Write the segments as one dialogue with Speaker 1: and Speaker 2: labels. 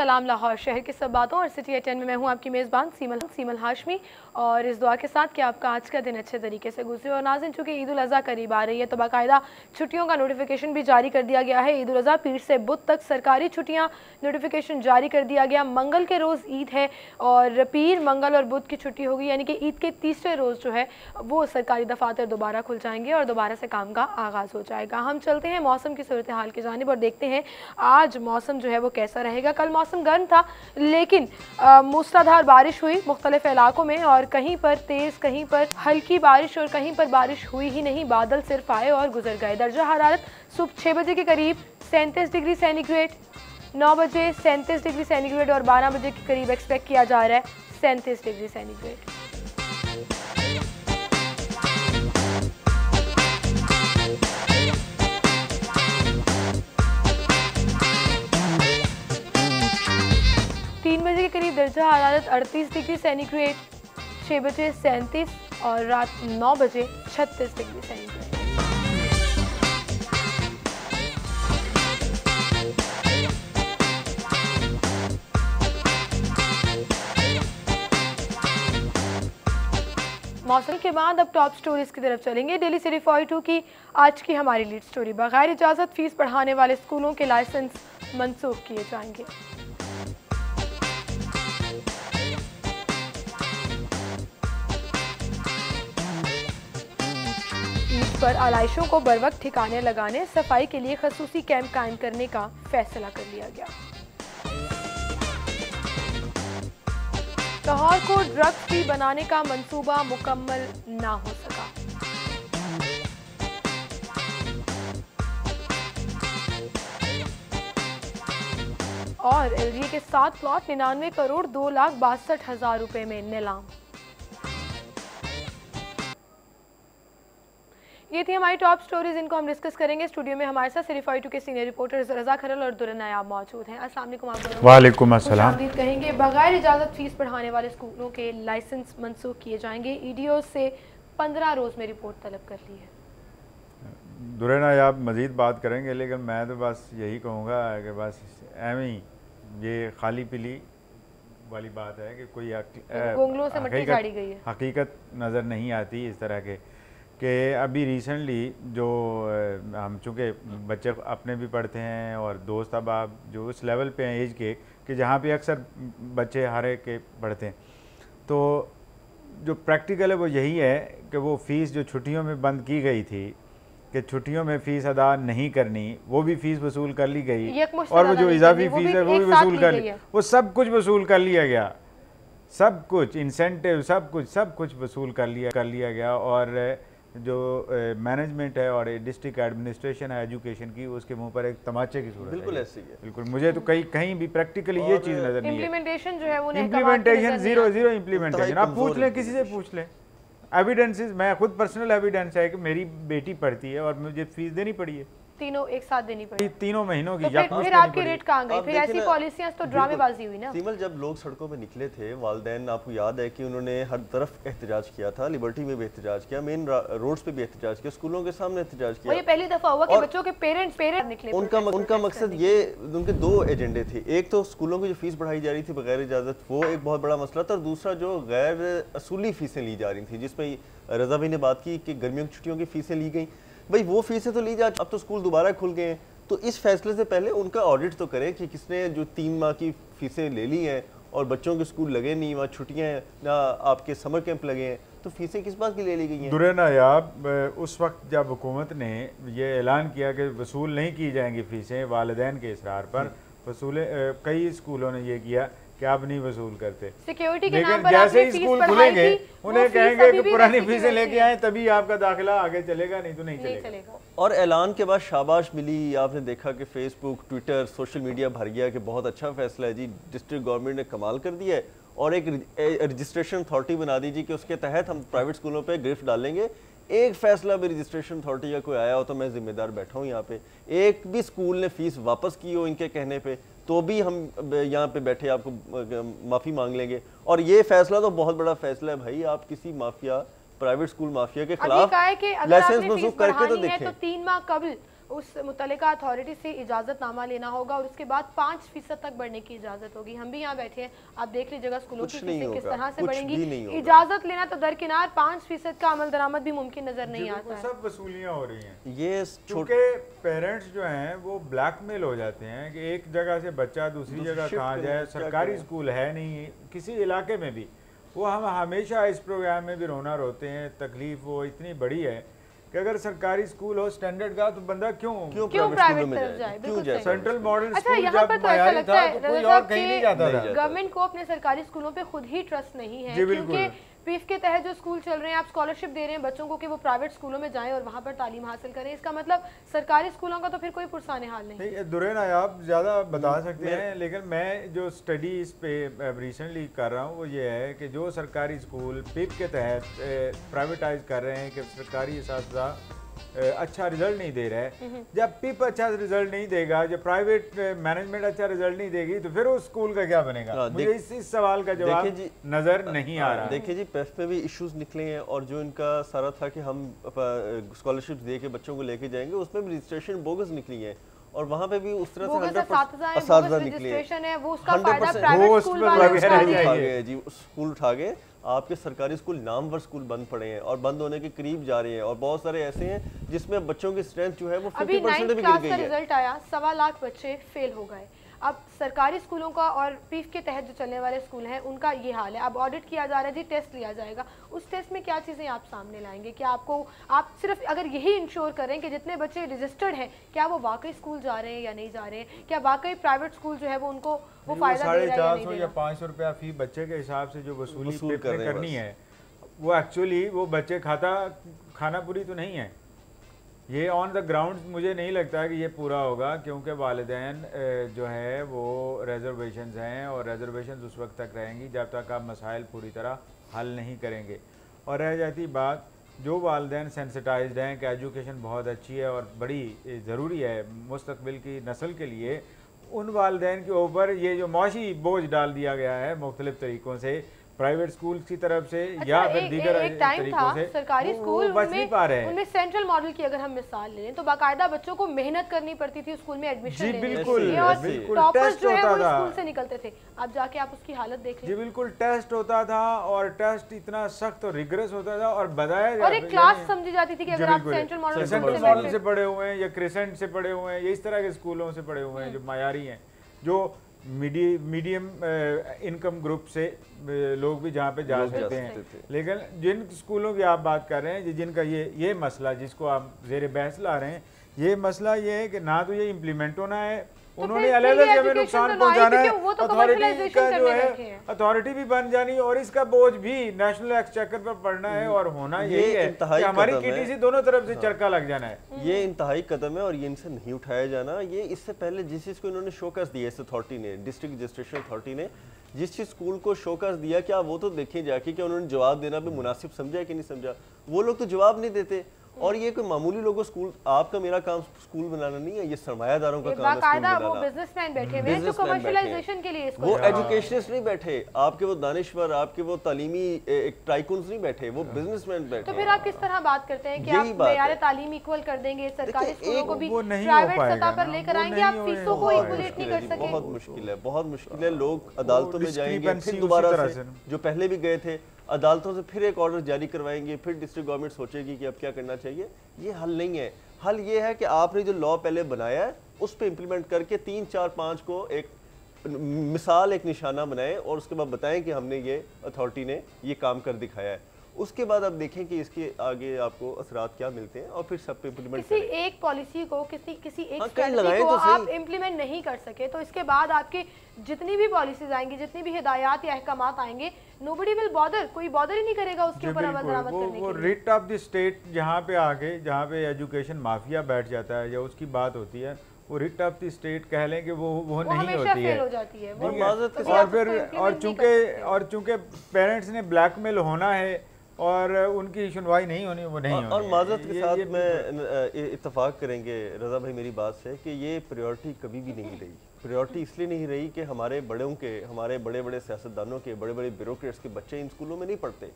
Speaker 1: सलाम लाहौर शहर की सब बातों और सिटी 10 में मैं हूं आपकी मेज़बान सीमल हाशमी, और इस दुआ के साथ कि आपका आज का दिन अच्छे तरीके से गुजरे। और नाज़रीन, चूँकि ईद उल अज़हा करीब आ रही है तो बाकायदा छुट्टियों का नोटिफिकेशन भी जारी कर दिया गया है। ईद उल अज़हा पीर से बुध तक सरकारी छुट्टियाँ नोटिफिकेशन जारी कर दिया गया। मंगल के रोज़ ईद है और पीर, मंगल और बुध की छुट्टी होगी, यानी कि ईद के तीसरे रोज़ जो है वो सरकारी दफातर दोबारा खुल जाएंगे और दोबारा से काम का आगाज़ हो जाएगा। हम चलते हैं मौसम की सूरत हाल की जानिब और देखते हैं आज मौसम जो है वो कैसा रहेगा। कल मौसम गर्म था लेकिन मूसलाधार बारिश हुई मुख्तलिफ इलाकों में, और कहीं पर तेज़, कहीं पर हल्की बारिश और कहीं पर बारिश हुई ही नहीं, बादल सिर्फ आए और गुजर गए। दर्जा हरारत सुबह 6 बजे के करीब 37 डिग्री सेंटीग्रेड, 9 बजे 37 डिग्री सेंटीग्रेड और 12 बजे के करीब एक्सपेक्ट किया जा रहा है 37 डिग्री सेंटीग्रेड। 3 बजे के करीब दर्जा हरारत 38 डिग्री सेंटीग्रेड, 6 बजे 37 और रात 9 बजे 36 डिग्री सेंटीग्रेड। मौसम के बाद अब टॉप स्टोरीज की तरफ चलेंगे। डेली सिटी 42 की आज की हमारी लीड स्टोरी, बगैर इजाज़त फीस बढ़ाने वाले स्कूलों के लाइसेंस मंसूख किए जाएंगे। ईद पर आलाइशों को बरवक्त ठिकाने लगाने, सफाई के लिए खसूसी कैंप कायम करने का फैसला कर लिया गया। लाहौर को ड्रग फ्री बनाने का मंसूबा मुकम्मल ना हो सका। और एलजी के 7 प्लॉट 99 करोड़ 2,62,000 रुपए में नीलाम। ये थी हमारी टॉप स्टोरीज, इनको हम डिस्कस करेंगे। स्टूडियो में हमारे साथ सिटी 42 के सीनियर रिपोर्टर्स रजा खरल और दुर्रा नायाब मौजूद हैं। अस्सलाम वालेकुम। आप
Speaker 2: वालेकुम अस्सलाम।
Speaker 1: कहेंगे बगैर इजाज़त फीस बढ़ाने वाले स्कूलों के लाइसेंस मंसूख किए जाएंगे। ईडीओ से 15 रोज़ में रिपोर्ट तलब कर ली है।
Speaker 2: दुर्रा नायाब मज़ीद बात करेंगे, लेकिन मैं तो बस यही कहूँगा कि बस एवं ही ये खाली पीली वाली बात है कि कोई
Speaker 1: गोंगलों से मट्टी झाड़ी गई है,
Speaker 2: हकीकत नज़र नहीं आती इस तरह के। कि अभी रिसेंटली जो हम चूँकि बच्चे अपने भी पढ़ते हैं और दोस्त अहबाब जो उस लेवल पे हैं एज के कि जहाँ पे अक्सर बच्चे हर एक के पढ़ते हैं, तो जो प्रैक्टिकल है वो यही है कि वो फ़ीस जो छुट्टियों में बंद की गई थी कि छुट्टियों में फ़ीस अदा नहीं करनी, वो भी फ़ीस वसूल कर ली गई, और वो जो इजाफी फ़ीस है वो भी वसूल कर ली, वो सब कुछ वसूल कर लिया गया, सब कुछ इंसेंटिव सब कुछ वसूल कर लिया गया। और जो मैनेजमेंट है और डिस्ट्रिक्ट एडमिनिस्ट्रेशन है एजुकेशन की, उसके मुंह पर एक तमाचे की सूरत है।
Speaker 3: बिल्कुल ऐसी है।
Speaker 2: बिल्कुल, मुझे तो कहीं भी प्रैक्टिकली ये चीज़ नज़र नहीं है।
Speaker 1: इम्प्लीमेंटेशन जो है वो
Speaker 2: इम्प्लीमेंटेशन जीरो इम्प्लीमेंटेशन। आप पूछ लें, किसी से पूछ लें, एविडेंसेस, मैं खुद पर्सनल एविडेंस है कि मेरी बेटी पढ़ती है और मुझे फीस देनी पड़ी है,
Speaker 1: तीनों एक साथ देनी पड़ी,
Speaker 2: तीनों महीनों की।
Speaker 1: तो फिर आपकी रेट कहाँ गई? फिर ऐसी पॉलिसियां तो ड्रामेबाजी हुई ना।
Speaker 3: सीमल, जब लोग सड़कों पे निकले थे, वालिदैन, आपको याद है कि उन्होंने हर तरफ एहतजाज किया था, लिबर्टी में भी एहतजाज किया, मेन रोड्स पे भी एहतजाज किया, स्कूलों के सामने एहतजाज किया।
Speaker 1: और ये पहली दफा हुआ कि बच्चों के पेरेंट्स निकले।
Speaker 3: उनका मकसद ये, उनके 2 एजेंडे थे। एक तो स्कूलों की जो फीस बढ़ाई जा रही थी बगैर इजाजत, वो एक बहुत बड़ा मसला था, और दूसरा जो गैर असूली फीसें ली जा रही थी, जिसमें रजा भाई ने बात की कि गर्मियों की छुट्टियों की फीसें ली गई। भाई वो फीसें तो ली जा, अब तो स्कूल दोबारा खुल गए हैं, तो इस फैसले से पहले उनका ऑडिट तो करें कि किसने जो 3 माह की फीसें ले ली हैं और बच्चों के स्कूल लगे नहीं, वहाँ छुट्टियाँ हैं ना, आपके समर कैंप लगे हैं, तो फीसें किस बात की ले ली गई हैं?
Speaker 2: दुर्रा नायाब, उस वक्त जब हुकूमत ने ये ऐलान किया कि वसूल नहीं की जाएंगी फ़ीसें, वालिदैन के इसरार पर वसूले, कई स्कूलों ने ये किया कि आप नहीं वसूल करते,
Speaker 1: सिक्योरिटी के
Speaker 2: लेकिन
Speaker 1: नाम पर
Speaker 2: जैसे ही स्कूल खुलेंगे उन्हें कहेंगे कि पुरानी फीसें लेके आए तभी आपका दाखिला आगे चलेगा, नहीं तो नहीं चलेगा।
Speaker 3: और ऐलान के बाद शाबाश मिली। आपने देखा कि फेसबुक, ट्विटर, सोशल मीडिया भर गया कि बहुत अच्छा फैसला है जी, डिस्ट्रिक्ट गवर्नमेंट ने कमाल कर दिया है, और एक रजिस्ट्रेशन अथॉरिटी बना दीजिए कि उसके तहत हम प्राइवेट स्कूलों पे गिरफ्त डालेंगे। एक फैसला भी रजिस्ट्रेशन अथॉरिटी का कोई आया हो तो मैं जिम्मेदार बैठा हूँ यहाँ पे, एक भी स्कूल ने फीस वापस की हो इनके कहने पे, तो भी हम यहाँ पे बैठे आपको माफ़ी मांग लेंगे। और ये फैसला तो बहुत बड़ा फैसला है भाई, आप किसी माफिया, प्राइवेट स्कूल माफिया के खिलाफ लाइसेंस मंसूख करके तो देखें।
Speaker 1: तो 3 माह कबल उस मुतल्लिका अथॉरिटी से इजाज़तनामा लेना होगा और उसके बाद 5% तक बढ़ने की इजाज़त होगी। हम भी यहाँ बैठे हैं, आप देख लीजिएगा स्कूलों की फीसें किस तरह से बढ़ेंगी। इजाज़त लेना तो दरकिनार, 5% का अमल दरामद भी मुमकिन नजर नहीं आता है।
Speaker 2: सब वसूलियाँ हो रही हैं।
Speaker 3: ये
Speaker 2: क्योंकि पेरेंट्स जो हैं वो ब्लैकमेल हो जाते हैं कि एक जगह से बच्चा दूसरी जगह कहाँ जाए, सरकारी स्कूल है नहीं किसी इलाके में भी। वो हम हमेशा इस प्रोग्राम में भी रोना रोते हैं, तकलीफ वो इतनी बड़ी है कि अगर सरकारी स्कूल हो स्टैंडर्ड का तो बंदा क्यों
Speaker 1: प्राइवेट तरफ जाए।
Speaker 3: क्यों जाए?
Speaker 2: सेंट्रल मॉडल
Speaker 1: अच्छा,
Speaker 2: स्कूल
Speaker 1: यहाँ
Speaker 2: जब
Speaker 1: पर तो ऐसा लगता है
Speaker 2: तो कोई और कहीं नहीं जाता था।
Speaker 1: गवर्नमेंट को अपने सरकारी स्कूलों पे खुद ही ट्रस्ट नहीं है, क्योंकि पीफ के तहत जो स्कूल चल रहे हैं, आप स्कॉलरशिप दे रहे हैं बच्चों को कि वो प्राइवेट स्कूलों में जाएं और वहाँ पर तालीम हासिल करें। इसका मतलब सरकारी स्कूलों का तो फिर कोई पुरसाने हाल नहीं।
Speaker 2: दुरेन आप ज़्यादा बता सकते हैं, लेकिन मैं जो स्टडी इस पे रिसेंटली कर रहा हूँ वो ये है कि जो सरकारी स्कूल पीफ के तहत प्राइवेटाइज कर रहे हैं कि सरकारी इसातिज़ा अच्छा रिजल्ट नहीं दे रहा है, जब पिप अच्छा रिजल्ट नहीं देगा, जब प्राइवेट मैनेजमेंट अच्छा रिजल्ट नहीं देगी तो फिर उस स्कूल का क्या बनेगा? मुझे इस सवाल का जवाब नजर नहीं आ रहा।
Speaker 3: देखिए जी, पेफ में भी इश्यूज निकले हैं और जो इनका सारा था कि हम स्कॉलरशिप दे के बच्चों को लेके जाएंगे, उसमें भी रजिस्ट्रेशन बोगस निकली है और वहाँ पे भी उस तरह से 100% निकली है।
Speaker 1: वो उसका फायदा प्राइवेट स्कूल वाले
Speaker 3: जी स्कूल उठा गए। आपके सरकारी स्कूल नामवर स्कूल बंद पड़े हैं और बंद होने के करीब जा रहे हैं और बहुत सारे ऐसे हैं जिसमें बच्चों की स्ट्रेंथ जो है वो 50% भी गिर गई है।
Speaker 1: रिजल्ट आया, 1.25 लाख बच्चे फेल हो गए। अब सरकारी स्कूलों का और पीफ के तहत जो चलने वाले स्कूल हैं उनका ये हाल है। अब ऑडिट किया जा रहा है जी, टेस्ट लिया जाएगा। उस टेस्ट में क्या चीज़ें आप सामने लाएंगे? क्या आप सिर्फ अगर यही इंश्योर करें कि जितने बच्चे रजिस्टर्ड हैं क्या वो वाकई स्कूल जा रहे हैं या नहीं जा रहे हैं, क्या वाकई प्राइवेट स्कूल जो है वो उनको वो फायदा दे रहा है या नहीं दे रहा?
Speaker 2: 450 या 500 रुपया फी बच्चे के हिसाब से जो वसूली करनी है वो एक्चुअली वो बच्चे खाना पूरी तो नहीं है। ये ऑन द ग्राउंड मुझे नहीं लगता कि ये पूरा होगा, क्योंकि वालिदैन जो है वो रिजर्वेशंस हैं और रिजर्वेशंस उस वक्त तक रहेंगी जब तक आप मसाइल पूरी तरह हल नहीं करेंगे। और रह जाती बात, जो वालिदैन सेंसिटाइज्ड हैं कि एजुकेशन बहुत अच्छी है और बड़ी ज़रूरी है मुस्तकबिल की नस्ल के लिए, उन वालिदैन के ऊपर ये जो माशी बोझ डाल दिया गया है मुख्तलिफ तरीक़ों से, प्राइवेट स्कूल की तरफ से या फिर दीगर तरीकों से,
Speaker 1: सरकारी स्कूल
Speaker 2: बच नहीं पा रहे हैं।
Speaker 1: उनमें सेंट्रल मॉडल की अगर हम मिसाल लें तो बाकायदा बच्चों को मेहनत करनी पड़ती थी स्कूल में एडमिशन लेने के लिए और टॉपर्स जो है वो स्कूल से निकलते थे। अब जाके आप उसकी हालत देख लीजिए।
Speaker 2: जी बिल्कुल, टेस्ट होता था और टेस्ट इतना सख्त और रिगरस होता था और बताया
Speaker 1: और एक क्लास समझी जाती थी कि अगर आप सेंट्रल मॉडल
Speaker 2: से पढ़े हुए हैं या क्रिसेंट से पढ़े हुए हैं या इस तरह के स्कूलों से पढ़े हुए हैं जो मायारी हैं, जो मीडियम इनकम ग्रुप से लोग भी जहाँ पे जा सकते हैं। लेकिन जिन स्कूलों की आप बात कर रहे हैं, जिनका ये मसला जिसको आप ज़ेर बहस ला रहे हैं, ये मसला ये है कि ना तो ये इम्प्लीमेंट होना है, उन्होंने अलग से हमें नुकसान पहुंचाना है, अथॉरिटी का जो है अथॉरिटी भी बन जानी और इसका बोझ भी नेशनल एक्सचेकर पर पड़ना है और होना यही है कि हमारी किटी दोनों तरफ से चरका लग जाना है।
Speaker 3: ये इंतहाई कदम है और ये इनसे नहीं उठाया जाना। ये इससे पहले जिस चीज़ को इन्होंने शोकस दिया इस अथॉरिटी ने, डिस्ट्रिक्ट रजिस्ट्रेशन अथॉरिटी ने जिस चीज स्कूल को शोकस दिया, क्या वो तो देखिए जाके कि उन्होंने जवाब देना भी मुनासिब समझा कि नहीं समझा। वो लोग तो जवाब नहीं देते और ये कोई मामूली लोगों स्कूल, आपका मेरा काम स्कूल बनाना नहीं है, ये सरमायादारों का काम है स्कूल बनाना।
Speaker 1: वो बिजनेसमैन बैठे हुए हैं जो कमर्शियलाइजेशन के लिए इसको,
Speaker 3: वो एजुकेशनिस्ट नहीं बैठे, आपके वो दानिश्वर, आपके वो तालीमी टाइकून्स नहीं बैठे, वो बिजनेसमैन बैठे।
Speaker 1: तो फिर आप किस तरह बात करते हैं कि आप मेयार तालीम इक्वल कर देंगे, सरकारी स्कूलों को भी प्राइवेट सतह पर लेकर आएंगे, आप फीसों को इक्वलेट नहीं कर सकेंगे?
Speaker 3: बहुत मुश्किल है, बहुत मुश्किल है। लोग अदालतों में जाएंगे, फिर दोबारा से जो पहले भी गए थे अदालतों से फिर एक ऑर्डर जारी करवाएंगे, फिर डिस्ट्रिक्ट गवर्नमेंट सोचेगी कि अब क्या करना चाहिए। ये हल नहीं है। हल ये है कि आपने जो लॉ पहले बनाया है उस पर इम्प्लीमेंट करके 3, 4, 5 को एक मिसाल, एक निशाना बनाएं और उसके बाद बताएं कि हमने ये अथॉरिटी ने ये काम कर दिखाया है। उसके बाद आप देखें कि इसके आगे आपको असरात क्या मिलते हैं और फिर सब पे इम्प्लीमेंट
Speaker 1: किसी एक पॉलिसी को, किसी एक स्ट्रेटजी को आप इम्प्लीमेंट नहीं कर सके तो इसके बाद आपकी जितनी भी पॉलिसीज आएंगी, जितनी भी हिदायत या अहकामात आएंगे, नोबडी विल बॉदर, कोई बॉदर ही नहीं करेगा उसके ऊपर अमल दरामद करने के लिए।
Speaker 2: वो रिट ऑफ द स्टेट जहाँ पे आके, जहाँ पे एजुकेशन माफिया बैठ जाता है या उसकी बात होती है, वो रिट ऑफ द स्टेट कह लें कि वो नहीं होती है। और फिर और चूंकि पेरेंट्स ने ब्लैकमेल होना है और उनकी सुनवाई नहीं होनी, वो नहीं होनी।
Speaker 3: और माजरत के साथ मैं इत्तेफाक करेंगे रजा भाई मेरी बात से कि ये प्रायोरिटी कभी भी नहीं रही। प्रायोरिटी इसलिए नहीं रही कि हमारे बड़ों के, हमारे बड़े बड़े सियासतदानों के, बड़े बड़े ब्यूरोक्रेट्स के बच्चे इन स्कूलों में नहीं पढ़ते।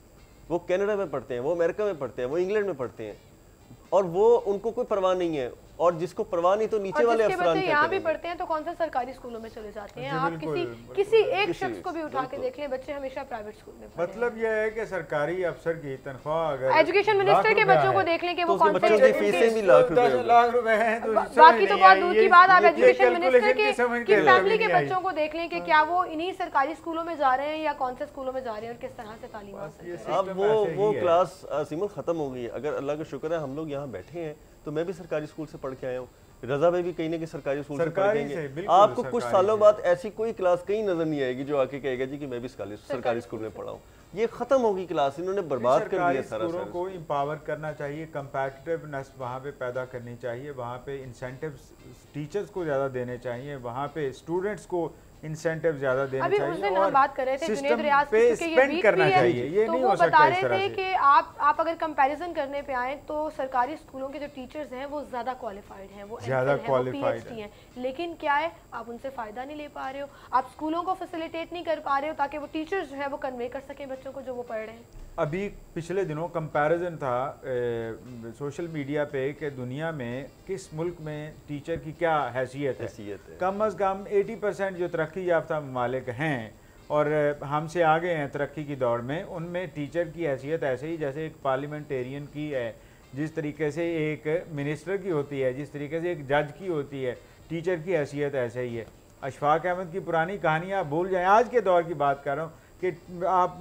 Speaker 3: वो कनाडा में पढ़ते हैं, वो अमेरिका में पढ़ते हैं, वो इंग्लैंड में पढ़ते हैं और वो उनको कोई परवाह नहीं है। और जिसको परवाह नहीं तो नीचे वाले अफसरान क्या
Speaker 1: यहाँ भी
Speaker 3: करेंगे?
Speaker 1: पढ़ते हैं तो कौन सा सरकारी स्कूलों में चले जाते हैं। आप किसी एक शख्स को भी उठा के देख लें, बच्चे हमेशा प्राइवेट स्कूल में पढ़े हैं।
Speaker 2: मतलब यह है कि सरकारी अफसर की तनख्वाह अगर
Speaker 1: एजुकेशन मिनिस्टर के बच्चों को देख लें कि वो कौन से
Speaker 3: बच्चों की फीसें भी लाख रुपए
Speaker 2: 10 लाख रुपए हैं, तो
Speaker 1: बाकी तो बहुत दूर की बात। आप एजुकेशन मिनिस्टर
Speaker 2: की
Speaker 1: की फैमिली के बच्चों को देख लें कि क्या वो इन्हीं सरकारी स्कूलों में जा रहे हैं या कौन से स्कूलों में जा रहे हैं और किस तरह से तालीम हासिल कर रहे हैं।
Speaker 3: अब वो क्लास सिमर खत्म हो गई है। अगर अल्लाह का शुक्र है हम लोग यहाँ बैठे हैं तो मैं भी सरकारी स्कूल से पढ़ के आया हूँ, रजा भाई भी कहीं ना कहीं सरकारी स्कूल से पढ़ेंगे। आपको कुछ सालों बाद ऐसी कोई क्लास कहीं नजर नहीं आएगी जो आके कहेगा जी कि मैं भी सरकारी स्कूल में पढ़ा हूँ। ये खत्म होगी क्लास, इन्होंने बर्बाद कर दिया सारा।
Speaker 2: स्कूलों को एम्पावर करना चाहिए, कंपैटिटिवनेस वहाँ पे पैदा करनी चाहिए, वहाँ पे इंसेंटिव्स टीचर्स को ज़्यादा देने चाहिए, वहाँ पे स्टूडेंट्स को इंसेंटिव ज्यादा देने चाहिए और
Speaker 1: बात कर रहे थे जुनेद रियाज की, क्योंकि ये वीक
Speaker 2: करना
Speaker 1: भी है,
Speaker 2: चाहिए। ये
Speaker 1: तो
Speaker 2: नहीं
Speaker 1: वो
Speaker 2: हो सकता
Speaker 1: बता
Speaker 2: इस
Speaker 1: रहे
Speaker 2: तरह
Speaker 1: थे
Speaker 2: से
Speaker 1: कि आप अगर कंपैरिजन करने पे आए तो सरकारी स्कूलों के जो टीचर्स हैं वो ज्यादा क्वालिफाइड हैं, वो
Speaker 2: ज्यादा क्वालिफाइड
Speaker 1: हैं, लेकिन क्या है आप उनसे फायदा नहीं ले पा रहे हो, आप स्कूलों को फैसिलिटेट नहीं कर पा रहे हो ताकि वो टीचर्स जो है वो कन्वे कर सके बच्चों को जो वो पढ़ रहे हैं।
Speaker 2: अभी पिछले दिनों कंपैरिजन था सोशल मीडिया पे कि दुनिया में किस मुल्क में टीचर की क्या हैसियत है। कम अज़ कम 80% जो तरक्की याफ्ता ममालिक हैं और हमसे आगे हैं तरक्की की दौड़ में, उनमें टीचर की हैसियत ऐसे ही जैसे एक पार्लियामेंटेरियन की है, जिस तरीके से एक मिनिस्टर की होती है, जिस तरीके से एक जज की होती है, टीचर की हैसियत ऐसे ही है। अशफाक अहमद की पुरानी कहानियाँ आप भूल जाएं, आज के दौर की बात कर रहा हूँ कि आप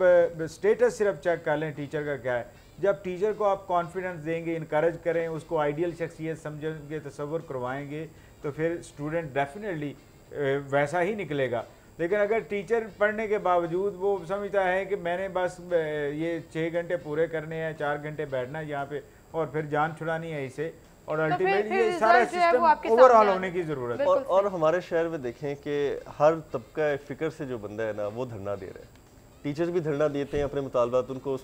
Speaker 2: स्टेटस सिर्फ चेक कर लें टीचर का क्या है। जब टीचर को आप कॉन्फिडेंस देंगे, इनकरेज करें, उसको आइडियल शख्सियत समझेंगे, तसव्वुर करवाएंगे, तो फिर स्टूडेंट डेफिनेटली वैसा ही निकलेगा। लेकिन अगर टीचर पढ़ने के बावजूद वो समझता है कि मैंने बस ये 6 घंटे पूरे करने हैं, 4 घंटे बैठना है यहाँ पे और फिर जान छुड़ानी है इसे, और अल्टीमेटली ये सारा सिस्टम ओवरऑल होने की जरूरत है।
Speaker 3: और हमारे शहर में देखें कि हर तबका फिक्र से जो बंदा है ना वो धरना दे रहा है। टीचर्स भी धरना देते हैं अपने मुतालबात, उनको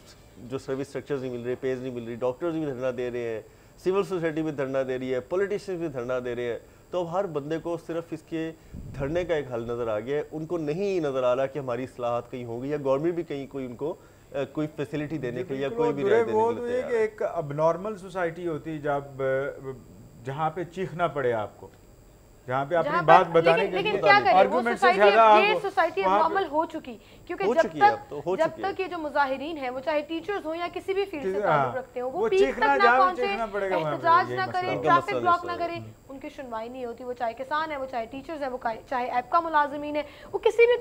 Speaker 3: जो सर्विस स्ट्रक्चर्स नहीं मिल रहे, पेज नहीं मिल रही, डॉक्टर्स भी धरना दे रहे हैं, सिविल सोसाइटी भी धरना दे रही है, पॉलिटिशियंस भी धरना दे रहे हैं। तो हर बंदे को सिर्फ इसके धरने का एक हल नज़र आ गया है, उनको नहीं नज़र आ रहा कि हमारी इस्लाहात कहीं होगी या गवर्नमेंट भी कहीं कोई उनको कोई फैसिलिटी देने के लिए या कोई भी राय देने के लिए तैयार है।
Speaker 2: एक अबनॉर्मल सोसाइटी होती है जब जहाँ पे चीखना पड़े आपको, जहाँ पे अपनी बात बताने के लिए
Speaker 1: क्या करें, वो
Speaker 2: सोसाइटी
Speaker 1: मुकम्मल हो चुकी, क्योंकि जब तक ये जो मुजाहिरीन हैं वो चाहे टीचर्स हो या किसी भी फील्ड से ताल्लुक रखते हो, वो पीक तक ना पहुंचे, एहतजाज ना करें, ट्रैफिक ब्लॉक ना करें, उनकी सुनवाई नहीं होती। वो चाहे किसान है, वो चाहे टीचर्स है, वो चाहे ऐप का मुलाजिमीन है, वो किसी भी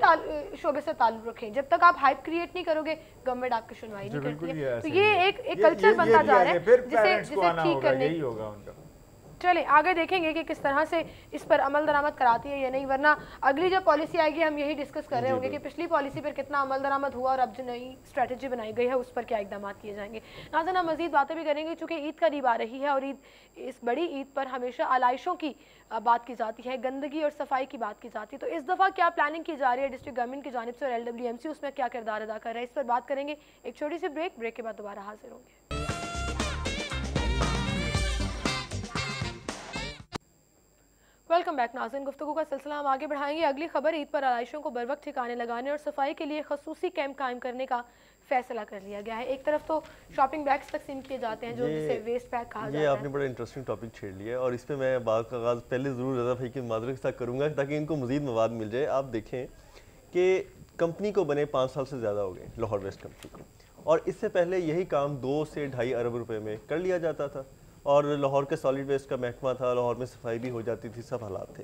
Speaker 1: शोबे से ताल्लुक रखें, जब तक आप हाइप क्रिएट नहीं करोगे गवर्नमेंट आपकी सुनवाई नहीं करती है। तो ये एक कल्चर बनता जा रहा है जिसे ठीक करने
Speaker 2: यही होगा उनका।
Speaker 1: चले आगे देखेंगे कि किस तरह से इस पर अमल दरामद कराती है या नहीं, वरना अगली जब पॉलिसी आएगी हम यही डिस्कस कर रहे होंगे कि पिछली पॉलिसी पर कितना अमल दरामद हुआ और अब जो नई स्ट्रेटजी बनाई गई है उस पर क्या इकदाम किए जाएंगे। नाज़रीन हम मज़ीद बातें भी करेंगे चूँकि ईद करीब आ रही है और इस बड़ी ईद पर हमेशा आलाइशों की बात की जाती है, गंदगी और सफाई की बात की जाती है। तो इस दफ़ा क्या प्लानिंग की जा रही है डिस्ट्रिक्ट गवर्नमेंट की जानिब से और LWMC उसमें क्या किरदार अदा कर रहा है, इस पर बात करेंगे। एक छोटी सी ब्रेक के बाद दोबारा हाजिर होंगे। वेलकम बैक नाज़रीन, गुफ्तगू का सिलसिला हम आगे बढ़ाएंगे। अगली खबर, ईद पर आलाइशों को बर वक्त ठिकाने लगाने और सफाई के लिए खसूसी कैंप कायम करने का फैसला कर लिया गया है। एक तरफ तो शॉपिंग बैग्स तकसीम किए जाते हैं जो जिसे वेस्ट बैग कहा जाता है।
Speaker 3: ये आपने बड़ा इंटरेस्टिंग टॉपिक छेड़ लिया है और इस पर मैं बात का आगाज़ पहले ज़रूर रज़ा भाई की माजरत के साथ करूँगा ताकि इनको मज़ीद मवाद मिल जाए। आप देखें कि कंपनी को बने 5 साल से ज़्यादा हो गए, लाहौर वेस्ट कंपनी को, और इससे पहले यही काम 2 से 2.5 अरब रुपये में कर लिया जाता था और लाहौर के सॉलिड वेस्ट का महकमा था, लाहौर में सफाई भी हो जाती थी, सब हालात थे।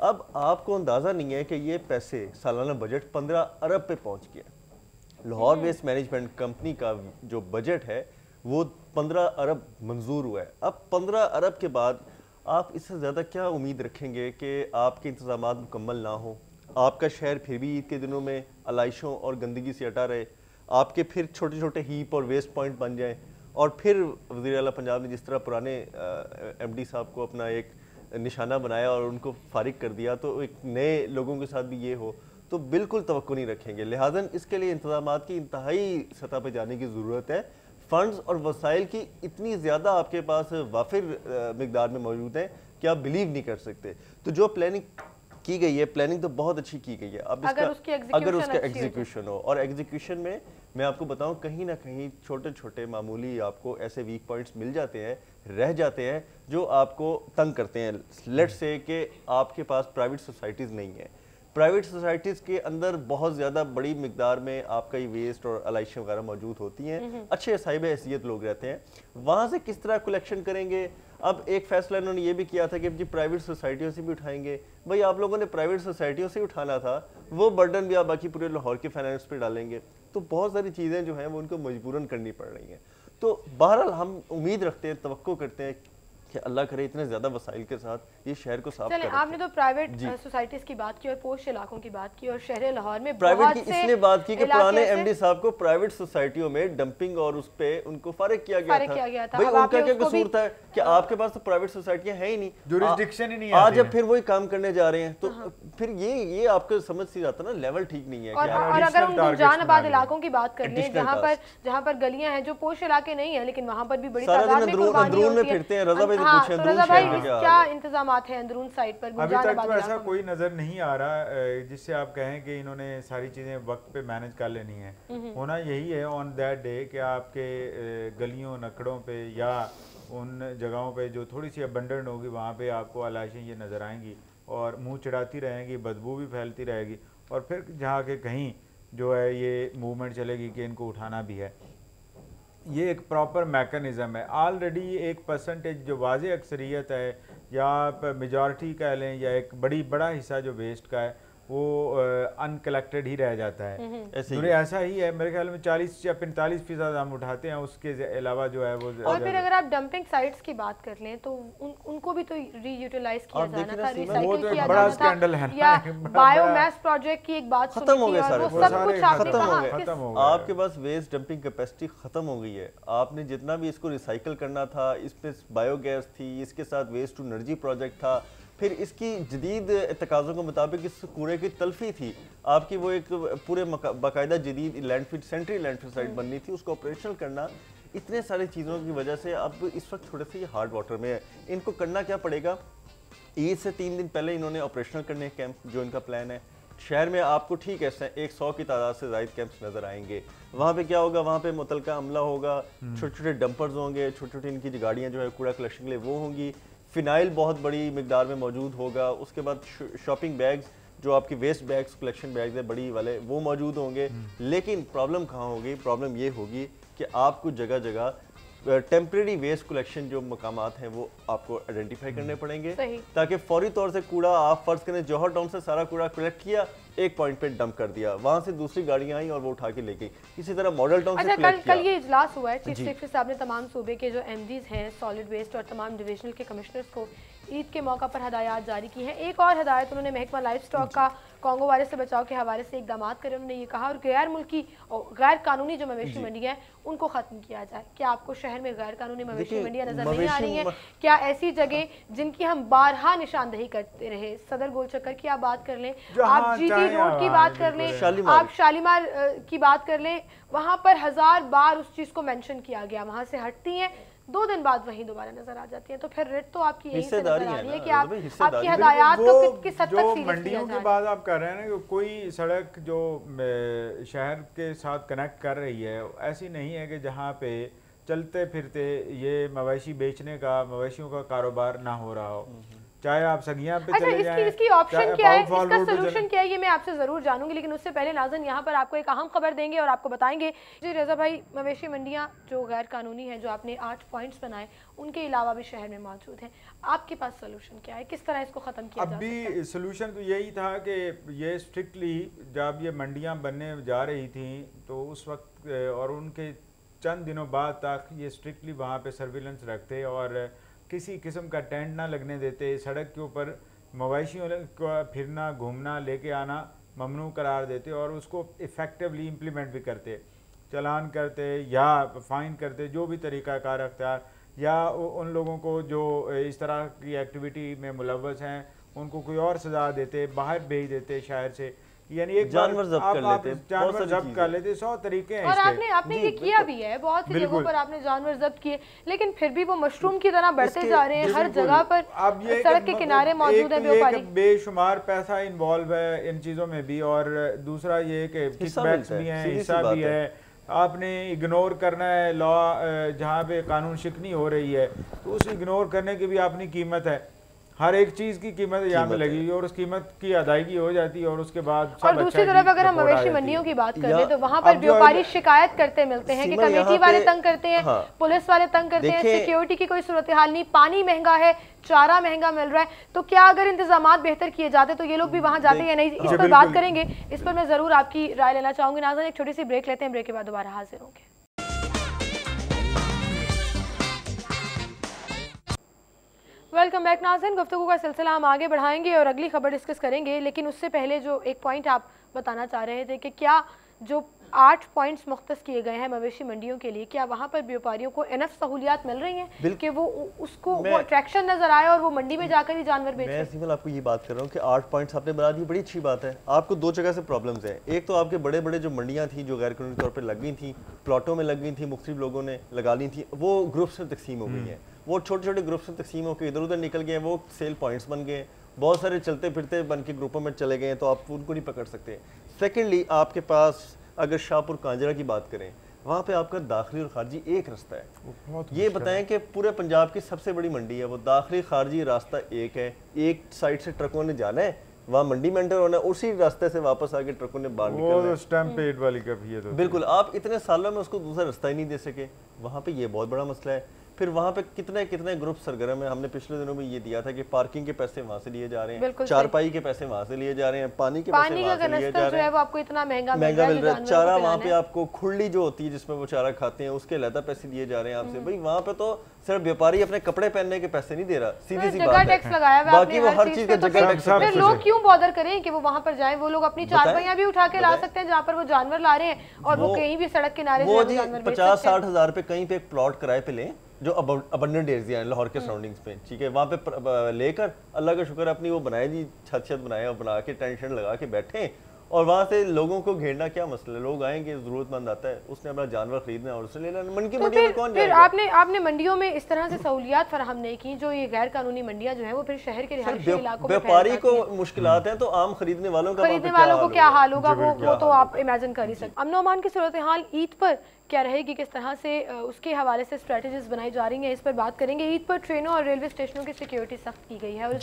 Speaker 3: अब आपको अंदाज़ा नहीं है कि ये पैसे सालाना बजट 15 अरब पे पहुंच गया। लाहौर वेस्ट मैनेजमेंट कंपनी का जो बजट है वो 15 अरब मंजूर हुआ है। अब 15 अरब के बाद आप इससे ज़्यादा क्या उम्मीद रखेंगे कि आपके इंतज़ामात मुकम्मल ना हो, आपका शहर फिर भी ईद के दिनों में आलाइशों और गंदगी से अटा रहे, आपके फिर छोटे छोटे हीप और वेस्ट पॉइंट बन जाएँ और फिर वज़ीर आला पंजाब ने जिस तरह पुराने MD साहब को अपना एक निशाना बनाया और उनको फारिग कर दिया, तो एक नए लोगों के साथ भी ये हो तो बिल्कुल तवक्को नहीं रखेंगे। लिहाजा इसके लिए इंतज़ामात की इंतहाई सतह पर जाने की ज़रूरत है। फ़ंड्स और वसाइल की इतनी ज़्यादा आपके पास वाफिर मिकदार में मौजूद हैं कि आप बिलीव नहीं कर सकते। तो जो प्लानिंग की गई है, प्लानिंग तो बहुत अच्छी की गई है। अब
Speaker 1: अगर उसका
Speaker 3: एग्जीक्यूशन हो, और एग्जीक्यूशन में मैं आपको बताऊं कहीं ना कहीं छोटे छोटे मामूली आपको ऐसे वीक पॉइंट्स मिल जाते हैं, रह जाते हैं, जो आपको तंग करते हैं। लेट्स से कि आपके पास प्राइवेट सोसाइटीज़ नहीं है, प्राइवेट सोसाइटीज़ के अंदर बहुत ज़्यादा बड़ी मिकदार में आपका ये वेस्ट और अलाइशियाँ वगैरह मौजूद होती हैं, अच्छे साहिब हैसियत लोग रहते हैं, वहाँ से किस तरह कलेक्शन करेंगे। अब एक फैसला इन्होंने ये भी किया था कि जी प्राइवेट सोसाइटियों से भी उठाएंगे। भाई आप लोगों ने प्राइवेट सोसाइटियों से उठाना था, वो बर्डन भी आप बाकी पूरे लाहौर के फाइनेंस पे डालेंगे, तो बहुत सारी चीज़ें जो हैं वो उनको मजबूरन करनी पड़ रही हैं। तो बहरहाल हम उम्मीद रखते हैं, तवक्को करते हैं कि अल्लाह करे इतने ज़्यादा वसाइल के साथ ये शहर को साफ
Speaker 1: चलें,
Speaker 3: कर
Speaker 1: आपने तो प्राइवेट सोसाइटीज़ की बात की और पोस्ट इलाकों की बात की, और शहर लाहौर में
Speaker 3: प्राइवेट की इसलिए बात की कि पुराने एमडी साहब को प्राइवेट सोसाइटियों में डंपिंग और उस पे उनको फारिग किया गया था। भाई उनका क्या कसूर था कि आपके पास तो प्राइवेट सोसाइटियां हैं ही नहीं,
Speaker 2: जुरिस्डिक्शन ही नहीं
Speaker 3: आज जब फिर वही काम करने जा रहे हैं, तो फिर ये आपको समझ सी जाता ना, लेवल ठीक नहीं है।
Speaker 1: और अगर हम गुलजानाबाद इलाकों की बात कर लें, जहाँ पर गलियां हैं जो पोस्ट इलाके नहीं है, लेकिन वहाँ पर भी बड़ी तादाद में कुर्बानी होती है।
Speaker 3: फिरते हैं, रज़ा भाई से पूछें
Speaker 1: क्या इंतजामात है अंदरून साइड पर?
Speaker 2: अभी तक तो ऐसा कोई नजर नहीं आ रहा जिससे आप कहें कि इन्होंने सारी चीजें वक्त पे मैनेज कर लेनी है। होना यही है ऑन दैट डे कि आपके गलियों नकड़ों पे या उन जगहों पे जो थोड़ी सी अबंडेंट होगी वहाँ पे आपको अलाइशें ये नज़र आएंगी और मुंह चढ़ाती रहेंगी, बदबू भी फैलती रहेगी, और फिर जहाँ के कहीं जो है ये मूवमेंट चलेगी कि इनको उठाना भी है। ये एक प्रॉपर मैकेनिज़्म है। ऑलरेडी एक परसेंटेज जो वाज़े अक्सरियत है या आप मेजॉरिटी कह लें या एक बड़ा हिस्सा जो वेस्ट का है वो अनकलेक्टेड ही रह जाता है। ऐसा ही है मेरे ख्याल में 40 या 45% हम उठाते हैं, उसके अलावा जो है वो।
Speaker 1: और फिर अगर आप डंपिंग साइट्स की बात कर लें तो उनको भी तो रीयूटिलाइज किया जाना था, रिसाइकिल किया जाना था, या बायोमास प्रोजेक्ट की एक बात
Speaker 3: खत्म हो गया,
Speaker 1: सारे वो सब कुछ आपने कहा
Speaker 3: आपके पास वेस्ट डंपिंग कैपेसिटी खत्म हो गई है। आपने जितना भी इसको रिसाइकिल करना था, इसमें बायोगैस थी, इसके साथ वेस्ट टू एनर्जी प्रोजेक्ट था, फिर इसकी जदीद तकाज़ों के मुताबिक इस कूड़े की तल्फी थी, आपकी वो एक पूरे बाकायदा जदीद लैंडफिल सेंट्री लैंडफिल साइट बननी थी, उसको ऑपरेशनल करना, इतने सारी चीज़ों की वजह से अब इस वक्त थोड़े से ये हार्ड वाटर में है। इनको करना क्या पड़ेगा, ईद से 3 दिन पहले इन्होंने ऑपरेशनल करने कैंप, जो इनका प्लान है। शहर में आपको ठीक है 100 की तादाद से ज़ायद कैंप्स नज़र आएंगे। वहाँ पे क्या होगा, वहाँ पे मुतलका अमला होगा, छोटे छोटे डंपर्स होंगे, छोटी छोटी इनकी गाड़ियाँ जो है कूड़ा कलेक्शन के लिए वो होंगी, फिनाइल बहुत बड़ी मिकदार में मौजूद होगा, उसके बाद शॉपिंग बैग्स जो आपकी वेस्ट बैग्स कलेक्शन बैग्स है बड़ी वाले वो मौजूद होंगे। लेकिन प्रॉब्लम कहाँ होगी, प्रॉब्लम ये होगी कि आपको जगह जगह टेम्परेरी वेस्ट कलेक्शन जो मकामात हैं वो आपको आइडेंटिफाई करने पड़ेंगे, ताकि फौरी तौर से कूड़ा आप फर्ज करें जौहर टाउन से सारा कूड़ा कलेक्ट किया, एक पॉइंट पे डंप कर दिया, वहां से दूसरी गाड़ियां आई और वो उठा के ले गई। इसी तरह मॉडल टाउन से कलेक्ट किया।
Speaker 1: कल ये इजलास हुआ है, चीफ सेक्रेटरी साहब ने तमाम सूबे के जो एमडीज हैं सॉलिड वेस्ट और तमाम डिविजनल के कमिश्नर्स को ईद के मौका पर हदायत जारी की हैं। एक और हदायत उन्होंने महकमा लाइफ स्टॉक का कांगो वायरस से बचाव के हवाले से इकदाम करें। उन्होंने ये कहा और गैर मुल्की और गैर कानूनी जो मवेशी मंडियाँ हैं उनको ख़त्म किया जाए। क्या आपको शहर में गैर कानूनी मवेशी मंडियाँ नजर नहीं आ रही हैं? क्या ऐसी जगह जिनकी हम बारहा निशानदही करते रहे, सदर गोलचक्कर की आप बात कर लें, आप जीटी रोड की बात कर लें, आप शालीमार की बात कर लें, वहाँ पर 1000 बार उस चीज़ को मेंशन किया गया, वहाँ से हटती हैं 2 दिन बाद वहीं दोबारा नजर आ जाती है। तो फिर रेट तो आपकी यही से नजर आ रही है कि आपकी हदायत को किस हद तक सीरियस
Speaker 2: मंडियों की बात आप कर रहे हैं ना, कोई सड़क जो शहर के साथ कनेक्ट कर रही है ऐसी नहीं है कि जहाँ पे चलते फिरते ये मवेशी बेचने का, मवेशियों का कारोबार ना हो रहा हो। चाहे आप सगियां पे चले जाएं,
Speaker 1: इसकी ऑप्शन क्या है, इसका सोल्यूशन क्या है, ये मैं आपसे जरूर जानूंगी। लेकिन उससे पहले नाज़रीन यहाँ पर आपको एक अहम खबर देंगे और आपको बताएंगे जी रज़ा भाई, मवेशी मंडियाँ जो गैर कानूनी हैं, जो आपने 8 पॉइंट्स बनाए, उनके अलावा भी शहर में मौजूद हैं, आपके पास सोल्यूशन क्या है, किस तरह इसको ख़त्म किया जा सकता है?
Speaker 2: अभी सोल्यूशन तो यही था कि ये स्ट्रिक्टली जब ये मंडियाँ बनने जा रही थी तो उस वक्त और उनके चंद दिनों बाद तक ये स्ट्रिक्टली वहाँ पे सर्विलेंस रखते और किसी किस्म का टेंट ना लगने देते, सड़क के ऊपर मवेशियों का फिरना घूमना लेके आना ममनू करार देते और उसको इफ़ेक्टिवली इम्प्लीमेंट भी करते, चालान करते या फ़ाइन करते, जो भी तरीक़ाकार अख्तियार, या उन लोगों को जो इस तरह की एक्टिविटी में मुलव्वस हैं उनको कोई और सज़ा देते, बाहर भेज देते शहर से, यानी एक
Speaker 3: जानवर जब्त कर लेते हैं,
Speaker 2: जानवर जब्त कर लेते, 100 तरीके हैं
Speaker 1: और
Speaker 2: इसके।
Speaker 1: आपने ये किया भी है, बहुत सी जगहों पर आपने जानवर जब्त किए, लेकिन फिर भी वो मशरूम की तरह बढ़ते जा रहे हैं, हर जगह पर सड़क के किनारे मौजूद है व्यापारी।
Speaker 2: बेशुमार पैसा इन्वॉल्व है इन चीजों में भी, और दूसरा ये कि किकबैक्स भी हैं, हिस्सा भी है। आपने इग्नोर करना है लॉ, जहाँ पे कानून शिकनी हो रही है तो उस इग्नोर करने की भी अपनी कीमत है। हर एक चीज की कीमत यहाँ पे लगी और उस कीमत की अदायगी हो जाती है, और उसके बाद
Speaker 1: और दूसरी तरफ अगर हम मवेशी मंडियों की बात करें तो वहाँ पर व्यापारी शिकायत करते मिलते हैं कि कमेटी वाले तंग करते हैं, पुलिस वाले तंग करते हैं, सिक्योरिटी की कोई सूरत हाल नहीं, पानी महंगा है, चारा महंगा मिल रहा है, तो क्या अगर इंतजामात बेहतर किए जाते तो ये लोग भी वहाँ जाते या नहीं? इस पर बात करेंगे, इस पर मैं जरूर आपकी राय लेना चाहूंगी। नाज़रीन, एक छोटी सी ब्रेक लेते हैं, ब्रेक के बाद दोबारा हाजिर होंगे। वेलकम बैक नाज़रीन, गुफ्तगू का सिलसिला हम आगे बढ़ाएंगे और अगली खबर डिस्कस करेंगे, लेकिन उससे पहले जो एक पॉइंट आप बताना चाह रहे थे कि क्या जो 8 पॉइंट्स मुख्तस किए गए हैं मवेशी मंडियों के लिए, क्या वहाँ पर व्यापारियों को इनफ सहूलियात मिल रही हैं कि वो उसको वो अट्रैक्शन नजर आए और वो मंडी में जाकर ही जानवर बेचें?
Speaker 3: मैं सिंपल आपको ये बात कर रहा हूँ कि 8 पॉइंट्स आपने बना दी, बड़ी अच्छी बात है। आपको 2 जगह से प्रॉब्लम्स हैं। एक तो आपके बड़े बड़े जो मंडियाँ थी जो गैर कानूनी तौर पर लग गई थी, प्लॉटों में लग गई थी, मुख्तलिफ लोगों ने लगा ली थी, वो ग्रुप्स में तकसीम हो गई हैं, वो छोटे छोटे ग्रुप्स में तकसीम होकर इधर उधर निकल गए, वो सेल पॉइंट्स बन गए, बहुत सारे चलते फिरते बन के ग्रुपों में चले गए, तो आप उनको नहीं पकड़ सकते। सेकेंडली, आपके पास अगर शाहपुर कांजरा की बात करें, वहाँ पे आपका दाखिली और खारजी एक रास्ता है। ये बताएं कि पूरे पंजाब की सबसे बड़ी मंडी है, वो दाखिली खारजी रास्ता एक है, एक साइड से ट्रकों ने जाना है, वहाँ मंडी में एंटर होना है, उसी रास्ते से वापस आके ट्रकों ने बाहर निकलना है।
Speaker 2: स्टैम्पेड वाली कभी है तो
Speaker 3: बिल्कुल, आप इतने सालों में उसको दूसरा रास्ता ही नहीं दे सके, वहाँ पे ये बहुत बड़ा मसला है। फिर वहाँ पे कितने कितने ग्रुप सरगर्म है। हमने पिछले दिनों में ये दिया था कि पार्किंग के पैसे वहाँ से लिए जा रहे हैं, चारपाई के पैसे वहाँ से लिए जा रहे हैं, पानी के पैसे वहाँ से लिए जा रहे हैं,
Speaker 1: वो आपको इतना महंगा
Speaker 3: मिल रहा है। चारा वहाँ पे आपको खुरली जो होती है जिसमें वो चारा खाते हैं, उसके अलग पैसे दिए जा रहे हैं आपसे। भाई वहाँ पे तो सिर्फ व्यापारी अपने कपड़े पहनने के पैसे नहीं दे रहा, सीधी सी बात है, बाकी वो हर चीज का जगह टैक्स।
Speaker 1: फिर लोग क्यों बॉदर करें कि वो वहाँ पर जाएं? वो लोग अपनी चारपाइयाँ भी उठा के ला सकते हैं जहाँ पर वो जानवर ला रहे हैं, और वो कहीं भी सड़क किनारे
Speaker 3: 50-60 हज़ार पे कहीं पे एक प्लॉट किराए पे लें जो अबंडेंट एरिया है लाहौर के सराउंडिंग्स पे, ठीक है, वहाँ पे लेकर अल्लाह का शुक्र अपनी वो बनाए जी, छत बनाए और बना के टेंशन लगा के बैठे, और वहाँ से लोगों को घेरना क्या मसला है? लोग आएंगे, जरूरतमंद आता है, उसने अपना जानवर खरीदना और उसने लेना। मंडी में कौन जाएगा?
Speaker 1: आपने मंडियों में इस तरह से सहूलियात फराहम नहीं की, जो ये गैर कानूनी मंडियां जो है वो फिर शहर के रिहायशी इलाकों में
Speaker 3: व्यापारी को मुश्किलात हैं, तो आम खरीदने वालों को
Speaker 1: क्या हाल होगा वो तो आप इमेजिन कर ही सकते। अमन अमान की सूरत हाल ईद पर क्या रहेगी, किस तरह से उसके हवाले से स्ट्रेटजीज बनाई जा रही हैं, इस पर बात करेंगे। ईद पर ट्रेनों और रेलवे स्टेशनों की सिक्योरिटी सख्त की गई है, और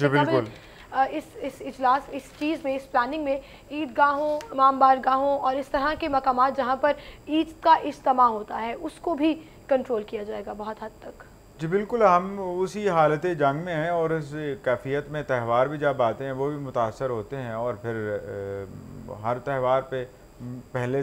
Speaker 1: इस इजलास, इस चीज़ में, इस प्लानिंग में ईदगाहों, इमाम बारगाहों और इस तरह के मकामात जहाँ पर ईद का इज्तिमा होता है उसको भी कंट्रोल किया जाएगा बहुत हद तक।
Speaker 2: जी बिल्कुल, हम उसी हालत जंग में हैं, और इस कैफियत में त्यौहार भी जब आते हैं वो भी मुतासर होते हैं, और फिर हर त्यौहार पे पहले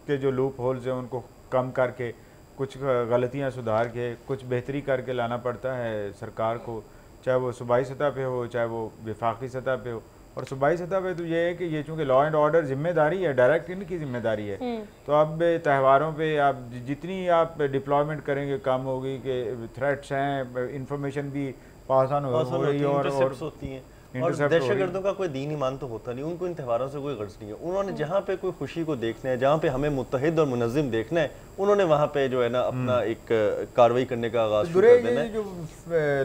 Speaker 2: के जो लूप होल्स हैं उनको कम करके, कुछ गलतियां सुधार के, कुछ बेहतरी करके लाना पड़ता है सरकार को, चाहे वो सूबाई सतह पे हो, चाहे वो वफाकी सतह पे हो। और सूबाई सतह पे तो ये है कि ये चूँकि लॉ एंड ऑर्डर जिम्मेदारी है, डायरेक्ट इनकी जिम्मेदारी है, तो अब त्यौहारों पे आप जितनी आप डिप्लॉयमेंट करेंगे कम होगी, कि थ्रेट्स हैं, इंफॉर्मेशन भी पास ऑन हो रही है और
Speaker 3: होती हैं, और दहशतगर्दों का कोई दीन ईमान तो होता नहीं, उनको इन त्यौहारों से कोई गर्ज नहीं है। उन्होंने जहाँ पे कोई खुशी को देखना है, जहाँ पे हमें मुत्तहिद और मुनज़्ज़िम देखना है, उन्होंने वहाँ पे जो है ना अपना एक कार्रवाई करने का आगाज़ शुरू कर देना है।
Speaker 2: जो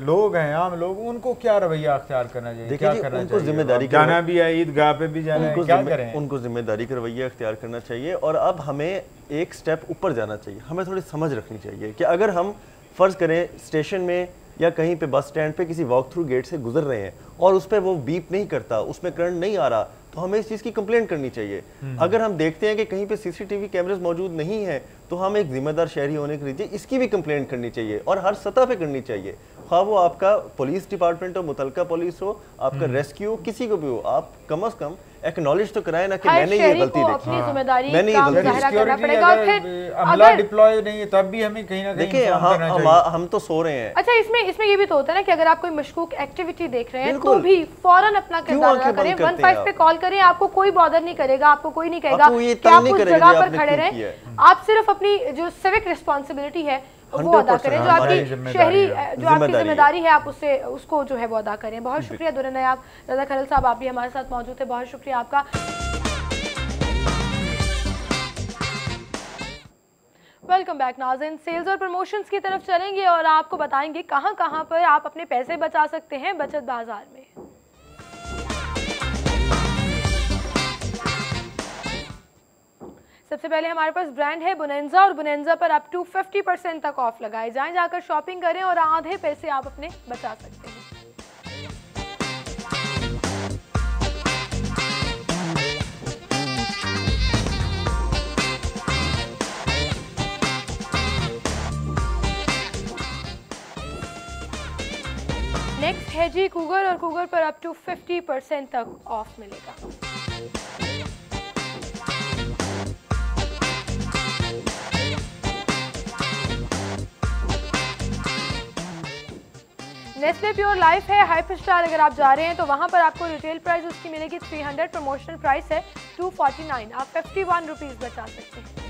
Speaker 2: लोग हैं, आम लोग, उनको क्या रवैया अख्तियार करना चाहिए?
Speaker 3: क्या करना चाहिए? जिम्मेदारी
Speaker 2: जाना भी है, ईदगाह पे भी जाना है, क्या करें?
Speaker 3: उनको जिम्मेदारी का रवैया अख्तियार करना चाहिए, और अब हमें एक स्टेप ऊपर जाना चाहिए। हमें थोड़ी समझ रखनी चाहिए कि अगर हम फ़र्ज़ करें स्टेशन में या कहीं पे बस स्टैंड पे किसी वॉक थ्रू गेट से गुजर रहे हैं और उस पर वो बीप नहीं करता, उसमें करंट नहीं आ रहा, तो हमें इस चीज़ की कंप्लेंट करनी चाहिए। अगर हम देखते हैं कि कहीं पे सीसीटीवी कैमरेज मौजूद नहीं है, तो हम एक जिम्मेदार शहरी होने के लिए इसकी भी कंप्लेंट करनी चाहिए, और हर सतह पे करनी चाहिए। ख्वाह वो आपका पुलिस डिपार्टमेंट हो, मुतलका पुलिस हो, आपका रेस्क्यू, किसी को भी हो, आप कम अज़ कम एक्नॉलेज तो कराए ना कि मैंने ये गलती देखी, मैंने ये गलती।
Speaker 2: अमला डिप्लॉय नहीं है तब भी हमें कहीं ना कहीं
Speaker 3: देखिए हम तो सो रहे हैं।
Speaker 1: अच्छा, इसमें ये भी तो होता है ना कि अगर आप कोई मशकूक एक्टिविटी देख रहे हैं तो भी फौरन अपना किरदार अदा करें, 15 पे कॉल करें, आपको कोई बॉदर नहीं करेगा, आपको कोई नहीं कहेगा कि आप उस जगह पर खड़े रहें। आप सिर्फ अपनी जो सिविक रिस्पॉन्सिबिलिटी है वो अदा करें, जो आपकी शहरी जो आपकी जिम्मेदारी है आप उसको जो है वो अदा करें। बहुत शुक्रिया दुर्रा नायाब, रज़ा खलील साहब, आप भी हमारे साथ मौजूद थे, बहुत शुक्रिया आपका। वेलकम बैक नाज़रीन। सेल्स और प्रमोशंस की तरफ चलेंगे और आपको बताएंगे कहां कहां पर आप अपने पैसे बचा सकते हैं बचत बाजार में। सबसे पहले हमारे पास ब्रांड है बोनेंजा और बोनेंजा पर अप टू 50% तक ऑफ लगाए जाएं। जाकर शॉपिंग करें और आधे पैसे आप अपने बचा सकते हैं। नेक्स्ट है जी कूगर और कूगर पर अप टू 50% तक ऑफ मिलेगा। नेस्ले प्योर लाइफ है हाइपर स्टार, अगर आप जा रहे हैं तो वहां पर आपको रिटेल प्राइस उसकी मिलेगी 300, प्रमोशनल प्राइस है 249, आप 51 रुपीज बचा सकते हैं।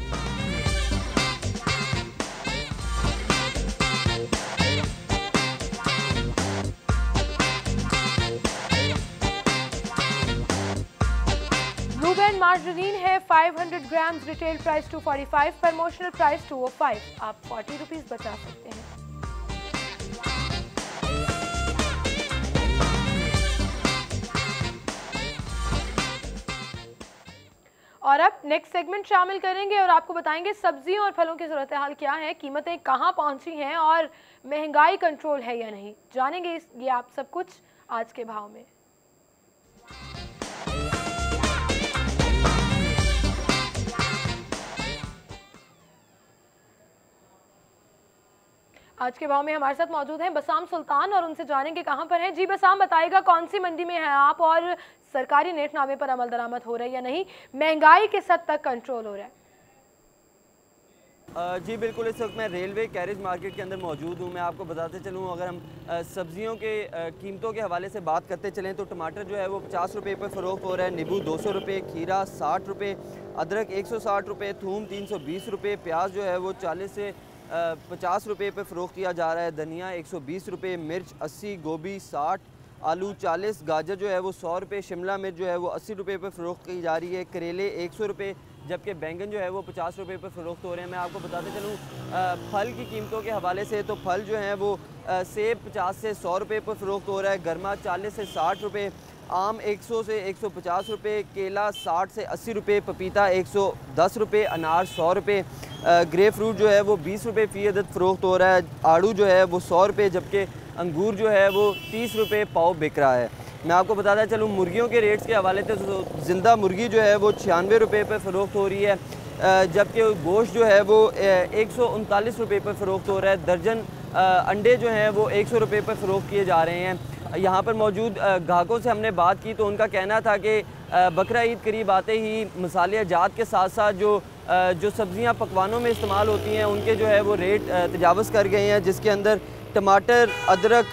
Speaker 1: ब्लू बैंड मार्जरीन है 500 grams, retail price 245, promotional price 205, आप 40 रुपीज बचा सकते हैं। और अब नेक्स्ट सेगमेंट शामिल करेंगे और आपको बताएंगे सब्जियों और फलों की सूरत हाल क्या है, कीमतें कहां पहुंची हैं और महंगाई कंट्रोल है या नहीं। जानेंगे ये आप सब कुछ आज के भाव में। आज के भाव में हमारे साथ मौजूद हैं बसाम सुल्तान और उनसे जानेंगे कहां पर हैं। जी बसाम, बताइएगा कौन सी मंडी में हैं आप और सरकारी नेटनामे पर अमल दरामद हो रहा है या नहीं, महंगाई किस हद तक कंट्रोल हो रहा है?
Speaker 4: जी बिल्कुल, इस वक्त मैं रेलवे कैरेज मार्केट के अंदर मौजूद हूँ। मैं आपको बताते चलूँ, अगर हम सब्जियों के कीमतों के हवाले से बात करते चलें तो टमाटर जो है वो 50 रुपये पर फ़रोख्त हो रहा है, नींबू 200 रुपये, खीरा 60 रुपये, अदरक 160 रुपये, थूम 320 रुपये, प्याज जो है वो 40 से 50 रुपये पर फ़रोख्त किया जा रहा है, धनिया 120 रुपये, मिर्च 80, गोभी 60, आलू 40, गाजर जो है वो 100 रुपये, शिमला मिर्च जो है वो 80 रुपये पर फ़रोख्त की जा रही है, करेले 100 रुपये, जबकि बैंगन जो है वो 50 रुपये पर फ़रोख्त हो रहे हैं। मैं आपको बताते चलूँ फल की कीमतों के हवाले से तो फल जो हैं वो सेब 50 से 100 रुपये पर फ़रोख्त हो रहा है, गरमा 40 से 60 रुपये, आम 100 से 150 रुपये, केला 60 से 80 रुपये, पपीता 110 रुपये, अनार 100 रुपये, ग्रेप फ्रूट जो है वो 20 रुपये फ़ी अदद फ़रोख्त हो रहा है, आड़ू जो है वो 100 रुपये, जबकि अंगूर जो है वो 30 रुपये पाव बिक रहा है। मैं आपको बताता चलूँ मुर्गियों के रेट्स के हवाले से तो ज़िंदा मुर्गी जो है वो 96 रुपये पर फ़रोख्त हो रही है, जबकि गोश्त जो है वो 139 रुपये पर फ़रोख्त हो रहा है, दर्जन अंडे जो हैं वो 100 रुपये पर फ़रोख्त किए जा रहे हैं। यहाँ पर मौजूद ग्राहकों से हमने बात की तो उनका कहना था कि बकरा ईद करीब आते ही मसाले जात के साथ साथ जो सब्ज़ियाँ पकवानों में इस्तेमाल होती हैं उनके जो है वो रेट तजावज़ कर गए हैं, जिसके अंदर टमाटर, अदरक,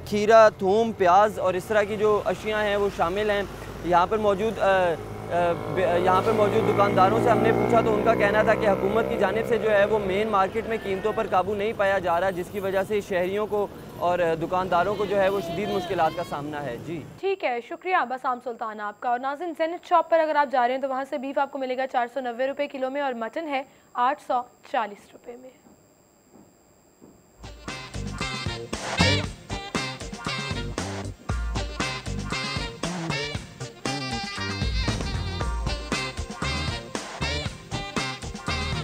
Speaker 4: खीरा, थूम, प्याज और इस तरह की जो अशियाँ हैं वो शामिल हैं। यहाँ पर मौजूद दुकानदारों से हमने पूछा तो उनका कहना था कि हुकूमत की जानिब से जो है वो मेन मार्केट में कीमतों पर काबू नहीं पाया जा रहा, जिसकी वजह से शहरियों को और दुकानदारों को जो है वो शदीद मुश्किलात का सामना है। जी
Speaker 1: ठीक है, शुक्रिया बसाम सुल्तान आपका। और नाज़रीन, ज़ेनिथ शॉप पर अगर आप जा रहे हैं तो वहाँ से बीफ आपको मिलेगा 490 रुपये किलो में और मटन है 840 रुपये में।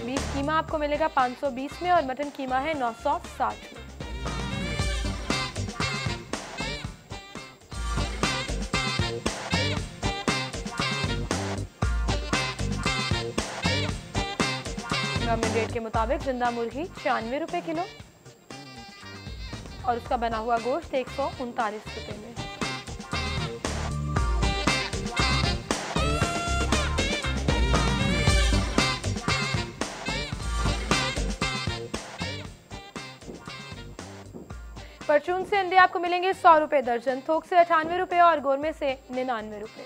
Speaker 1: बीफ कीमा आपको मिलेगा 520 में और मटन कीमा है 960 में। गवर्नमेंट रेट के मुताबिक जिंदा मुर्गी 96 रुपये किलो और उसका बना हुआ गोश्त 139 रुपये में। परचून से अंडे आपको मिलेंगे 100 रुपये दर्जन, थोक से 98 रुपये और गोरमे से 99 रुपये।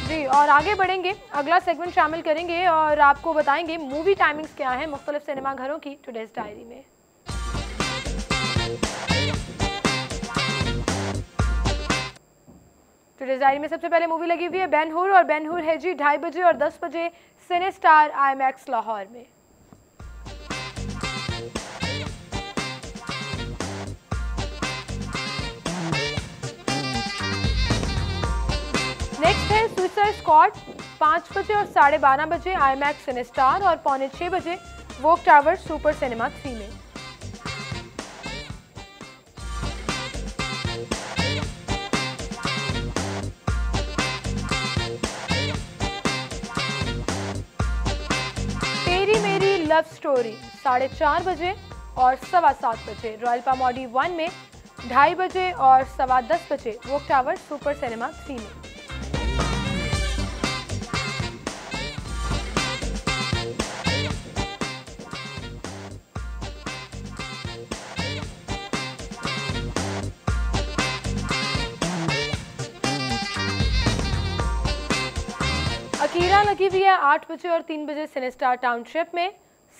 Speaker 1: जी, और आगे बढ़ेंगे, अगला सेगमेंट शामिल करेंगे और आपको बताएंगे मूवी टाइमिंग्स क्या हैं मुख्तलिफ सिनेमा घरों की टुडेज डायरी में। टुडेज डायरी में सबसे पहले मूवी लगी हुई है बेन हुर, और बेन हुर है जी 2:30 बजे और 10 बजे सिने स्टार IMAX लाहौर में। नेक्स्ट है सुसाइड स्क्वाड 5 बजे और 12:30 बजे IMAX सिने स्टार और 5:45 बजे वोक टावर सुपर सिनेमा 3 में। तेरी मेरी लव स्टोरी 4:30 बजे और 7:15 बजे रॉयल पाम ऑडी 1 में, 2:30 बजे और 10:15 बजे वोक टावर सुपर सिनेमा 3 में। अकीरा लगी हुई है 8 बजे और 3 बजे सिने स्टार टाउनशिप में,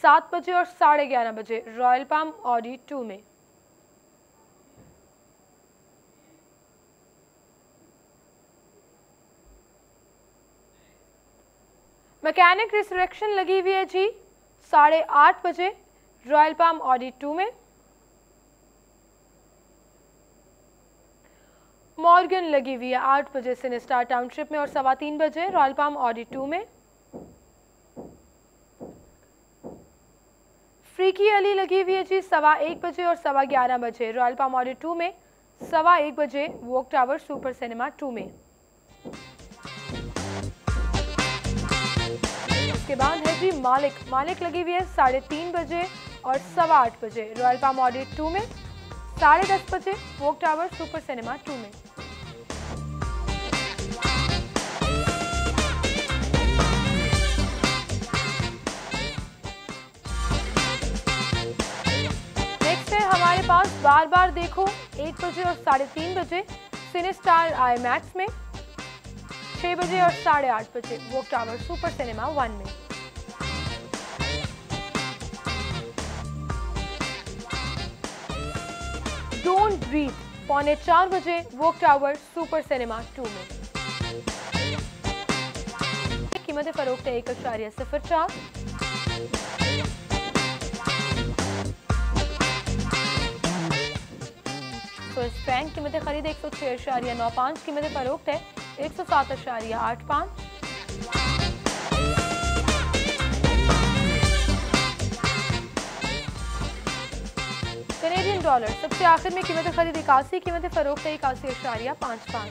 Speaker 1: 7 बजे और 11:30 बजे रॉयल पाम ऑडी 2 में। मैकेनिक रिसरेक्शन लगी हुई है जी 8:30 बजे रॉयल पाम ऑडी 2 में। मॉर्गन लगी हुई है 8 बजे सिने स्टार टाउनशिप में और 3:15 बजे रॉयल पाम ऑडी 2 में। फ्रीकी अली लगी हुई है जी 1:15 बजे और 11:15 बजे रॉयल पाम ऑडी 2 में, 1:15 बजे वोक टावर सुपर सिनेमा 2 में। इसके बाद है जी मालिक लगी हुई है 3:30 बजे और 8:15 बजे रॉयल पाम ऑडी 2 में, 10:30 बजे वोक टावर सुपर सिनेमा 2 में। नेक्स्ट है हमारे पास बार बार देखो 1 बजे और 3:30 बजे सिने स्टार IMAX में, 6 बजे और 8:30 बजे वोक टावर सुपर सिनेमा 1 में। डोंट ब्रीथ 3:45 बजे वोक टावर सुपर सिनेमा 2 में। कीमत फरोख्त है 1.04। स्विस फ्रैंक कीमत खरीद 106.95, कीमत फरोख्त है 107.85। कैनेडियन डॉलर सबसे आखिर में कीमत खरीद 81, कीमत फरोख्त है 81.55।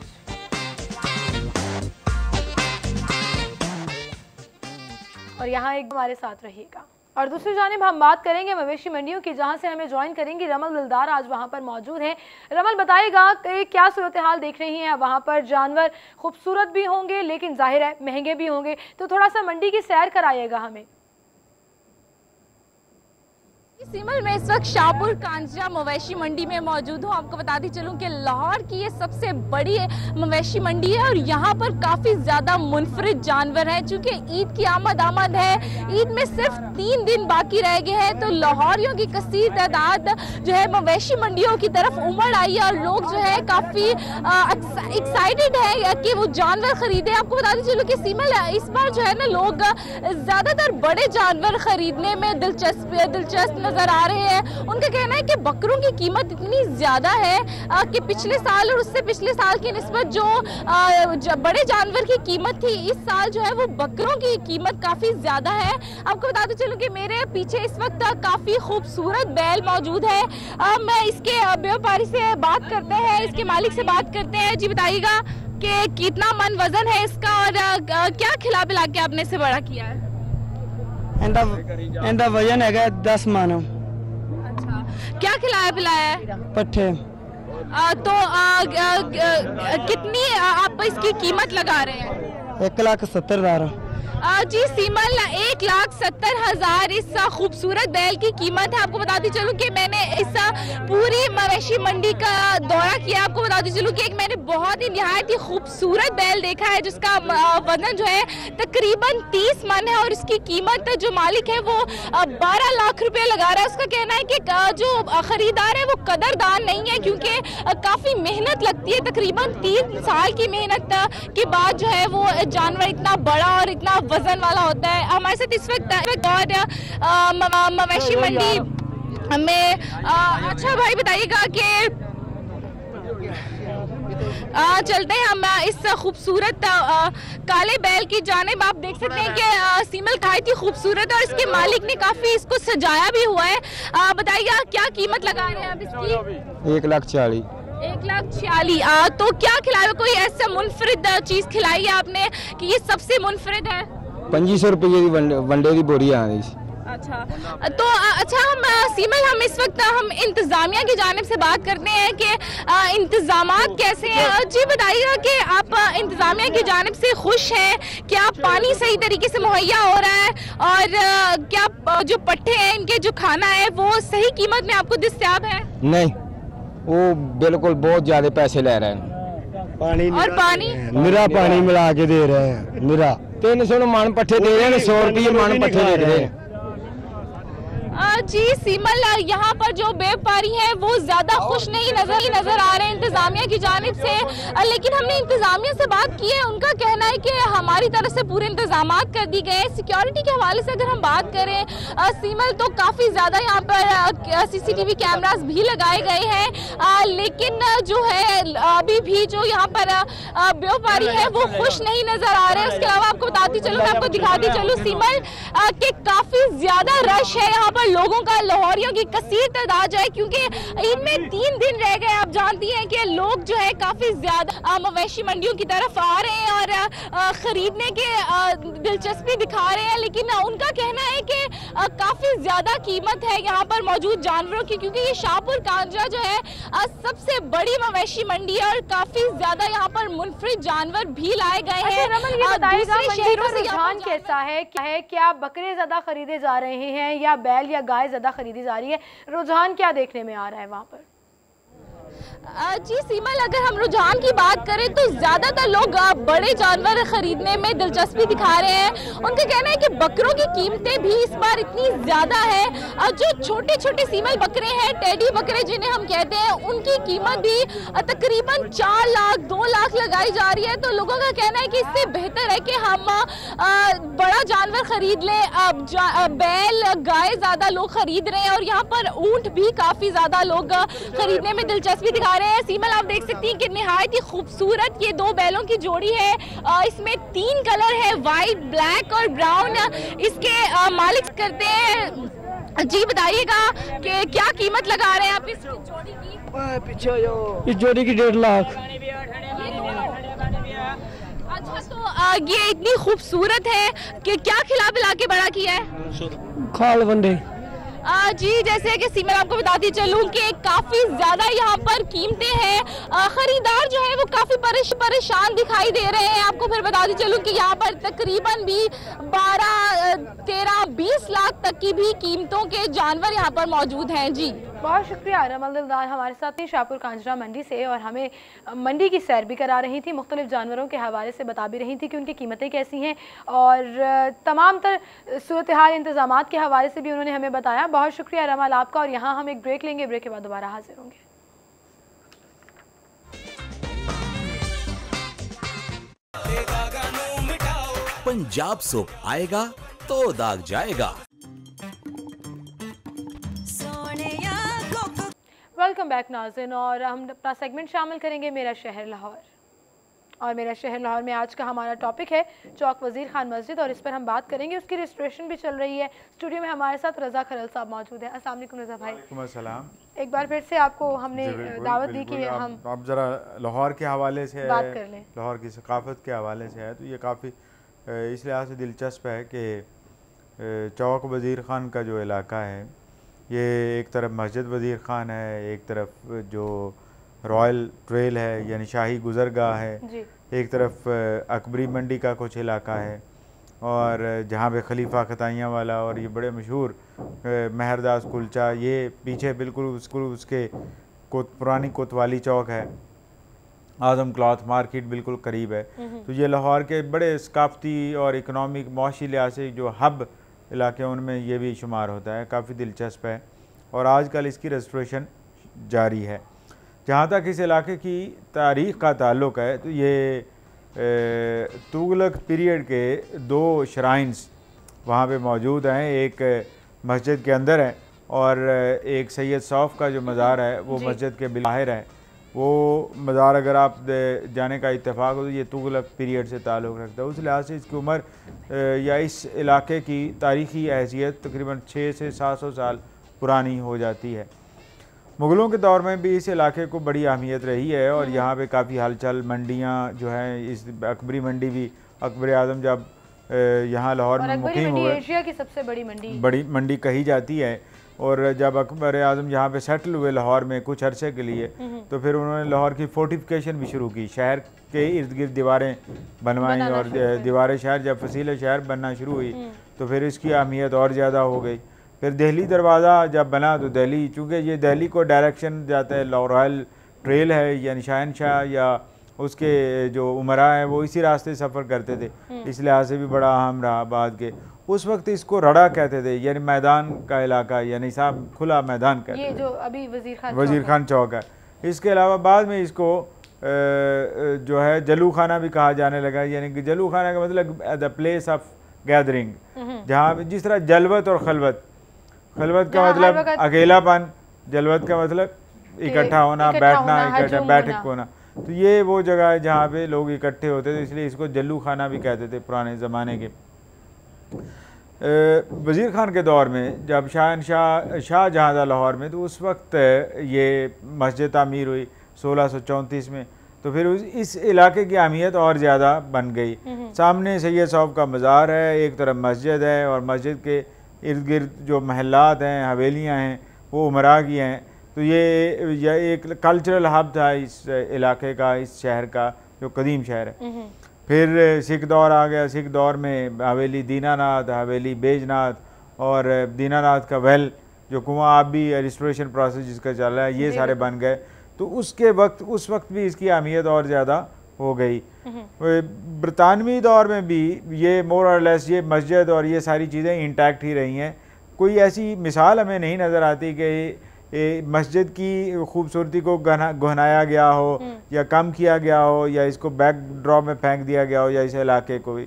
Speaker 1: और यहाँ एक हमारे साथ रहिएगा। और दूसरी जानिब हम बात करेंगे मवेशी मंडियों की, जहाँ से हमें ज्वाइन करेंगी रमल दिलदार, आज वहाँ पर मौजूद हैं। रमल बताइएगा कि क्या सूरत हाल देख रही हैं वहाँ पर? जानवर खूबसूरत भी होंगे लेकिन जाहिर है महंगे भी होंगे, तो थोड़ा सा मंडी की सैर कराइएगा हमें।
Speaker 5: सीमल में इस वक्त शाहपुर कांजरा मवेशी मंडी में मौजूद हूँ। आपको बताती चलूँ कि लाहौर की ये सबसे बड़ी मवेशी मंडी है और यहाँ पर काफ़ी ज़्यादा मुनफरिद जानवर हैं। चूँकि ईद की आमद है, ईद में सिर्फ 3 दिन बाकी रह गए हैं, तो लाहौरियों की कसीर तादाद जो है मवेशी मंडियों की तरफ उमड़ आई है और लोग जो है काफ़ी एक्साइटेड है कि वो जानवर खरीदे। आपको बताती चलूँ कि सीमल इस बार जो है ना लोग ज़्यादातर बड़े जानवर खरीदने में दिलचस्प नजर आ रहे हैं। उनका कहना है कि बकरों की कीमत इतनी ज्यादा है कि पिछले साल और उससे पिछले साल की निस्बत जो बड़े जानवर की कीमत थी, इस साल जो है वो बकरों की कीमत काफी ज्यादा है। आपको बताते चलूं कि मेरे पीछे इस वक्त काफी खूबसूरत बैल मौजूद है। मैं इसके व्यापारी से बात करते हैं, इसके मालिक से बात करते हैं। जी बताइएगा कि कितना मन वजन है इसका और क्या खिला पिला के आपने इसे बड़ा किया है?
Speaker 6: इंदा वजन है 10 मन।
Speaker 5: अच्छा, क्या खिलाया पिलाया है?
Speaker 6: पट्ठे।
Speaker 5: तो कितनी आप इसकी कीमत लगा रहे हैं?
Speaker 6: 1,70,000।
Speaker 5: जी सीमल, 1,70,000 इस खूबसूरत बैल की कीमत है। आपको बताती चलूं कि मैंने इस पूरी मवेशी मंडी का दौरा किया। आपको बताती चलूं कि एक मैंने बहुत ही निहायत ही खूबसूरत बैल देखा है जिसका वजन जो है तकरीबन 30 मन है और इसकी कीमत जो मालिक है वो 12 लाख रुपए लगा रहा है। उसका कहना है कि जो खरीदार है वो कदरदान नहीं है क्योंकि काफ़ी मेहनत लगती है। तकरीबन 3 साल की मेहनत के बाद जो है वो जानवर इतना बड़ा और इतना वजन वाला होता है। हमारे साथ इस वक्त और मवेशी मंडी में अच्छा भाई बताइएगा कि चलते हैं हम इस खूबसूरत काले बैल की जानिब। आप देख सकते हैं कि सीमल खाई थी खूबसूरत और इसके मालिक ने काफी इसको सजाया भी हुआ है। बताइए क्या कीमत लगा रहे हैं आप इसकी?
Speaker 6: 1,40,000।
Speaker 5: 1,40,000। तो क्या खिलाया, कोई ऐसा मुनफरिद चीज खिलाई है आपने कि ये सबसे मुनफरिद है?
Speaker 6: 2500 रुपये की वनडे की बोरी आ रही।
Speaker 5: अच्छा, तो अच्छा हम सीमल, हम इस वक्त हम इंतजामिया की जानिब से बात करते हैं कि इंतजामात कैसे हैं। जी बताइएगा कि आप इंतजामिया की जानिब से खुश हैं? क्या पानी सही तरीके से मुहैया हो रहा है और क्या जो पट्टे हैं इनके जो खाना है वो सही कीमत में आपको दस्तयाब है?
Speaker 6: नहीं, वो बिल्कुल बहुत ज्यादा पैसे ले रहे हैं।
Speaker 5: पानी और पानी
Speaker 6: निरा पानी मिला के दे रहे हैं। निरा 300 मन पट्टे दे रहे हैं, 100 रुपये मन पट्टे दे रहे हैं।
Speaker 5: जी सीमल, यहाँ पर जो व्यापारी हैं वो ज्यादा खुश नहीं नजर आ रहे हैं इंतजामिया की जानिब से। लेकिन हमने इंतजामिया से बात की है, उनका कहना है कि हमारी तरफ से पूरे इंतजामात कर दी गए हैं। सिक्योरिटी के हवाले से अगर हम बात करें सीमल, तो काफी ज्यादा यहाँ पर CCTV कैमरास भी लगाए गए हैं। लेकिन जो है अभी भी जो यहाँ पर व्यापारी है वो खुश नहीं नजर आ रहे हैं। उसके अलावा आपको बताती चलूँ, मैं आपको दिखाती चलूँ सीमल कि काफी ज्यादा रश है यहाँ पर लोगों का। लाहौरियों की कसीर तादाद है क्योंकि इनमें 3 दिन रह गए। आप जानती हैं कि लोग जो है काफी ज्यादा मवेशी मंडियों की तरफ आ रहे हैं और खरीदने के दिलचस्पी दिखा रहे हैं। लेकिन उनका कहना है कि काफी ज्यादा कीमत है यहाँ पर मौजूद जानवरों की, क्योंकि ये शाहपुर कांजरा जो है सबसे बड़ी मवेशी मंडी है और काफी ज्यादा यहाँ पर मुनफरिद जानवर भी लाए गए हैं।
Speaker 1: रमल, ये बताइएगा मंडी का रुझान कैसा है? क्या बकरे ज्यादा खरीदे जा रहे हैं या बैल या गाय ज्यादा खरीदी जा रही है? रुझान क्या देखने में आ रहा है वहाँ पर?
Speaker 5: जी सीमल, अगर हम रुझान की बात करें तो ज्यादातर लोग बड़े जानवर खरीदने में दिलचस्पी दिखा रहे हैं। उनका कहना है कि बकरों की कीमतें भी इस बार इतनी ज्यादा है। जो छोटे छोटे सीमल बकरे हैं, टेडी बकरे जिन्हें हम कहते हैं, उनकी कीमत भी तकरीबन 4 लाख 2 लाख लगाई जा रही है। तो लोगों का कहना है कि इससे बेहतर है कि हम बड़ा जानवर खरीद लें। बैल गाय ज्यादा लोग खरीद रहे हैं और यहाँ पर ऊंट भी काफी ज्यादा लोग खरीदने में दिलचस्पी दिखा रहे हैं। सीमल, आप देख सकती हैं कि निहायत ही खूबसूरत ये 2 बैलों की जोड़ी है। इसमें 3 कलर है, वाइट, ब्लैक और ब्राउन। इसके मालिक करते हैं। जी बताइएगा कि क्या कीमत लगा रहे हैं आप इस जोड़ी की?
Speaker 6: इस जोड़ी की 1.5 लाख।
Speaker 5: अच्छा, तो ये इतनी खूबसूरत है कि क्या खिला पिला के बड़ा किया है?
Speaker 6: खाल बंदे।
Speaker 5: जी जैसे कि सीमल आपको बताती चलूं कि काफी ज्यादा यहाँ पर कीमतें हैं। खरीदार जो है वो काफी परेशान दिखाई दे रहे हैं। आपको फिर बताती चलूं कि यहाँ पर तकरीबन भी 12, 13, 20 लाख तक की भी कीमतों के जानवर यहाँ पर मौजूद हैं। जी
Speaker 1: बहुत शुक्रिया रमल दिलदार हमारे साथ थी शाहपुर कांजरा मंडी से, और हमें मंडी की सैर भी करा रही थी, मुख्तलिफ जानवरों के हवाले से बता भी रही थी कि उनकी कीमतें कैसी हैं और तमाम तर सूरत हाल इंतजामात के हवाले से भी उन्होंने हमें बताया। बहुत शुक्रिया रमल आपका। और यहाँ हम एक ब्रेक लेंगे, ब्रेक के बाद दोबारा हाजिर होंगे।
Speaker 7: पंजाब सोप आएगा तो दाग जाएगा।
Speaker 1: वेलकम बैक नाज़रीन, और हम अपना सेगमेंट शामिल करेंगे मेरा शहर लाहौर। और मेरा शहर लाहौर में आज का हमारा टॉपिक है चौक वज़ीर खान मस्जिद, और इस पर हम बात करेंगे। उसकी रजिस्ट्रेशन भी चल रही है। स्टूडियो में हमारे साथ रज़ा खरल साहब मौजूद हैं। अस्सलाम वालेकुम रज़ा भाई।
Speaker 2: वालेकुम अस्सलाम।
Speaker 1: एक बार फिर से आपको हमने दावत दी कि हम
Speaker 2: आप ज़रा लाहौर के हवाले से
Speaker 1: बात कर लें।
Speaker 2: लाहौर की सकाफ़त के हवाले से है तो ये काफ़ी इस लिहाज से दिलचस्प है कि चौक वज़ीर ख़ान का जो इलाका है, ये एक तरफ मस्जिद वज़ीर ख़ान है, एक तरफ जो रॉयल ट्रेल है यानी शाही गुज़रगाह है, एक तरफ अकबरी मंडी का कुछ इलाका है, और जहाँ पे खलीफा खताइयाँ वाला और ये बड़े मशहूर महरदास कुलचा, ये पीछे बिल्कुल उसके पुरानी कोतवाली चौक है, आजम क्लॉथ मार्केट बिल्कुल करीब है। तो ये लाहौर के बड़े सकाफती और इकनॉमिक मौशी लिहाज से जो हब इलाके हैं उनमें ये भी शुमार होता है। काफ़ी दिलचस्प है और आजकल इसकी रेस्टोरेशन जारी है। जहाँ तक इस इलाके की तारीख़ का ताल्लुक़ है तो ये तुगलक पीरियड के 2 श्राइन्स वहाँ पे मौजूद हैं। एक मस्जिद के अंदर है और एक सैयद सौफ का जो मज़ार है वो मस्जिद के बाहर है। वो मज़ार अगर आप जाने का इत्तेफाक हो तो ये तुगलक पीरियड से ताल्लुक़ रखता है। उस लिहाज से इसकी उम्र या इस इलाके की तारीख़ी हैसियत तकरीबन 600 से 700 साल पुरानी हो जाती है। मुग़लों के दौर में भी इस इलाके को बड़ी अहमियत रही है और यहाँ पे काफ़ी हलचल, मंडियाँ जो हैं, इस अकबरी मंडी भी अकबर आज़म जब यहाँ लाहौर में मुक़ीम हुए,
Speaker 1: एशिया की सबसे बड़ी
Speaker 2: मंडी कही जाती है। और जब अकबर आज़म यहाँ पे सेटल हुए लाहौर में कुछ अरसे के लिए, तो फिर उन्होंने लाहौर की फोर्टिफिकेशन भी शुरू की, शहर के इर्द गिर्द दीवारें बनवाई और दीवारें शहर जब फसील शहर बनना शुरू हुई तो फिर इसकी अहमियत और ज़्यादा हो गई। फिर दिल्ली दरवाज़ा जब बना तो दिल्ली, चूँकि ये दिल्ली को डायरेक्शन जाता है, रॉयल ट्रेल है या निशान शाह या उसके जो उमरा हैं वो इसी रास्ते सफ़र करते थे, इस लिहाज से भी बड़ा अहम रहा। बाद के उस वक्त इसको रड़ा कहते थे, यानी मैदान का इलाका, यानी साहब खुला मैदान कहते थे, ये जो अभी वज़ीर खान चौक है। इसके अलावा बाद में इसको जो है जलू खाना भी कहा जाने लगा, यानी कि जलू खाना का मतलब द प्लेस ऑफ गैदरिंग, जहाँ जिस तरह जलवत और खलवत, खलवत का मतलब अकेलापन, जलवत का मतलब इकट्ठा होना, बैठना, इकट्ठा बैठक होना। तो ये वो जगह है जहाँ पे लोग इकट्ठे होते थे, इसलिए इसको जल्लू खाना भी कहते थे पुराने ज़माने के। वज़ीर खान के दौर में जब शाहजहाँ था लाहौर में, तो उस वक्त ये मस्जिद तामीर हुई 1634 में, तो फिर इस इलाके की अहमियत और ज़्यादा बन गई। सामने सैयद सौफ का मज़ार है, एक तरफ मस्जिद है और मस्जिद के इर्द गिर्द जो महल्लात हैं, हवेलियाँ हैं, वो उमरा की हैं। तो ये एक कल्चरल हब था इस इलाके का, इस शहर का जो कदीम शहर है। फिर सिख दौर आ गया, सिख दौर में हवेली दीनानाथ, हवेली बेजनाथ और दीनानाथ का वेल जो कुआं आप भी रिस्टोरेशन प्रोसेस जिसका चल रहा है, ये सारे बन गए। तो उस वक्त भी इसकी अहमियत और ज़्यादा हो गई। बरतानवी दौर में भी ये मोर और लेस ये मस्जिद और ये सारी चीज़ें इंटैक्ट ही रही हैं। कोई ऐसी मिसाल हमें नहीं नज़र आती कि मस्जिद की खूबसूरती को गहनाया गया हो या कम किया गया हो या इसको बैकड्रॉप में फेंक दिया गया हो या इस इलाके को भी।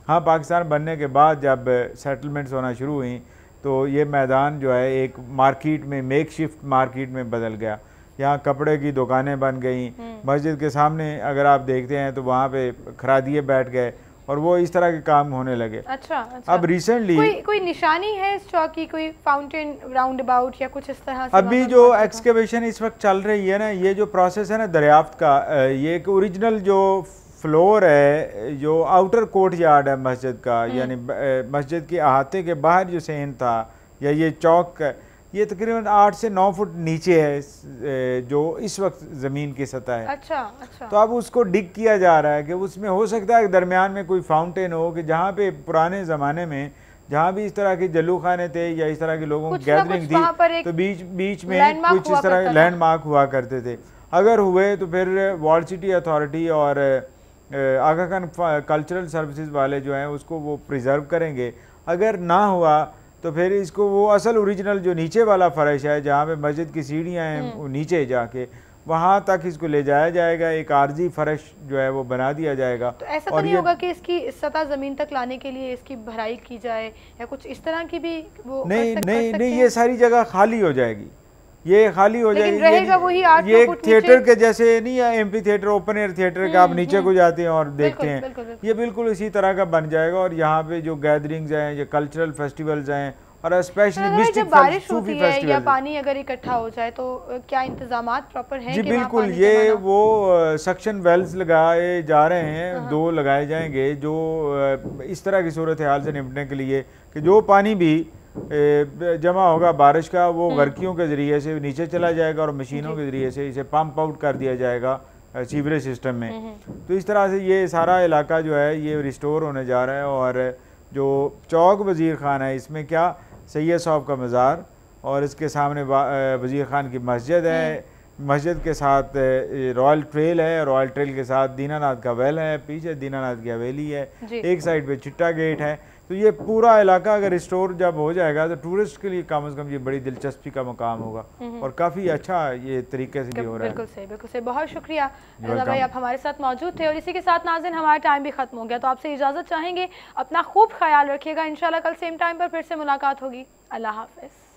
Speaker 2: हाँ, पाकिस्तान बनने के बाद जब सेटलमेंट्स होना शुरू हुई तो ये मैदान जो है एक मार्केट में, मेक शिफ्ट मार्केट में बदल गया। यहाँ कपड़े की दुकानें बन गई, मस्जिद के सामने अगर आप देखते हैं तो वहाँ पे खरादिए बैठ गए और वो इस तरह के काम होने लगे। अच्छा। अब रिसेंटली कोई निशानी है इस चौक की, कोई फाउंटेन राउंड अबाउट या कुछ इस तरह से? अभी जो एक्सकेवेशन इस वक्त चल रही है ना, ये जो प्रोसेस है ना दरियाफ्त का, ये एक ओरिजिनल जो फ्लोर है, जो आउटर कोर्ट यार्ड है मस्जिद का, यानी मस्जिद के अहाते के बाहर जो सेन था या ये चौक, ये तकरीबन 8 से 9 फुट नीचे है जो इस वक्त ज़मीन की सतह है। अच्छा। तो अब उसको डिग किया जा रहा है कि उसमें हो सकता है दरमियान में कोई फाउंटेन हो, कि जहाँ पे पुराने ज़माने में जहाँ भी इस तरह के जल्लू खाने थे या इस तरह के लोगों की गैदरिंग थी तो बीच में कुछ इस तरह के लैंडमार्क हुआ करते थे। अगर हुए तो फिर वॉल सिटी अथॉरिटी और आगा खान कल्चरल सर्विसेज वाले जो हैं उसको वो प्रिजर्व करेंगे। अगर ना हुआ तो फिर इसको वो असल ओरिजिनल जो नीचे वाला फर्श है जहाँ पे मस्जिद की सीढ़ियाँ हैं नीचे जाके वहाँ तक इसको ले जाया जाएगा, एक आर्जी फर्श जो है वो बना दिया जाएगा। तो ऐसा तो नहीं होगा कि इसकी सतह ज़मीन तक लाने के लिए इसकी भराई की जाए या कुछ इस तरह की भी वो? नहीं, ये सारी जगह खाली हो जाएगी, ये खाली हो जाएगी। ये एक थिएटर के जैसे नहीं है, MP theatre, open air theatre का आप नीचे को जाते हैं और देखते हैं, ये बिल्कुल इसी तरह का बन जाएगा। और यहाँ पे जो गैदरिंग्स हैं, ये कल्चरल फेस्टिवल्स हैं और स्पेशली जब बारिश होती है या पानी अगर इकट्ठा हो जाए तो क्या इंतजामात प्रॉपर हैं? जी बिल्कुल, ये वो सक्शन वेल्स लगाए जा रहे हैं, 2 लगाए जाएंगे जो इस तरह की सूरत हाल से निपटने के लिए कि जो पानी भी जमा होगा बारिश का वो गर्कियों के ज़रिए से नीचे चला जाएगा और मशीनों के ज़रिए से इसे पंप आउट कर दिया जाएगा सीवरेज सिस्टम में। तो इस तरह से ये सारा इलाका जो है ये रिस्टोर होने जा रहा है और जो चौक वज़ीर ख़ान है, इसमें क्या सैयद साहब का मज़ार और इसके सामने वज़ीर ख़ान की मस्जिद है, मस्जिद के साथ रॉयल ट्रेल है, रॉयल ट्रेल के साथ दीनानाथ का वेल है, पीछे दीनानाथ की हवेली है, एक साइड पे चिट्टा गेट है। तो ये पूरा इलाका अगर रिस्टोर जब हो जाएगा तो टूरिस्ट के लिए कम से कम ये बड़ी दिलचस्पी का मकाम होगा और काफ़ी अच्छा ये तरीके से भी हो रहा है।
Speaker 1: बिल्कुल सही, बिल्कुल सही। बहुत शुक्रिया रज़ा भाई, आप हमारे साथ मौजूद थे। और इसी के साथ नाज़रीन हमारा टाइम भी ख़त्म हो गया, तो आपसे इजाज़त चाहेंगे। अपना खूब ख्याल रखिएगा। इंशाल्लाह कल सेम टाइम पर फिर से मुलाकात होगी। अल्लाह हाफ़िज़।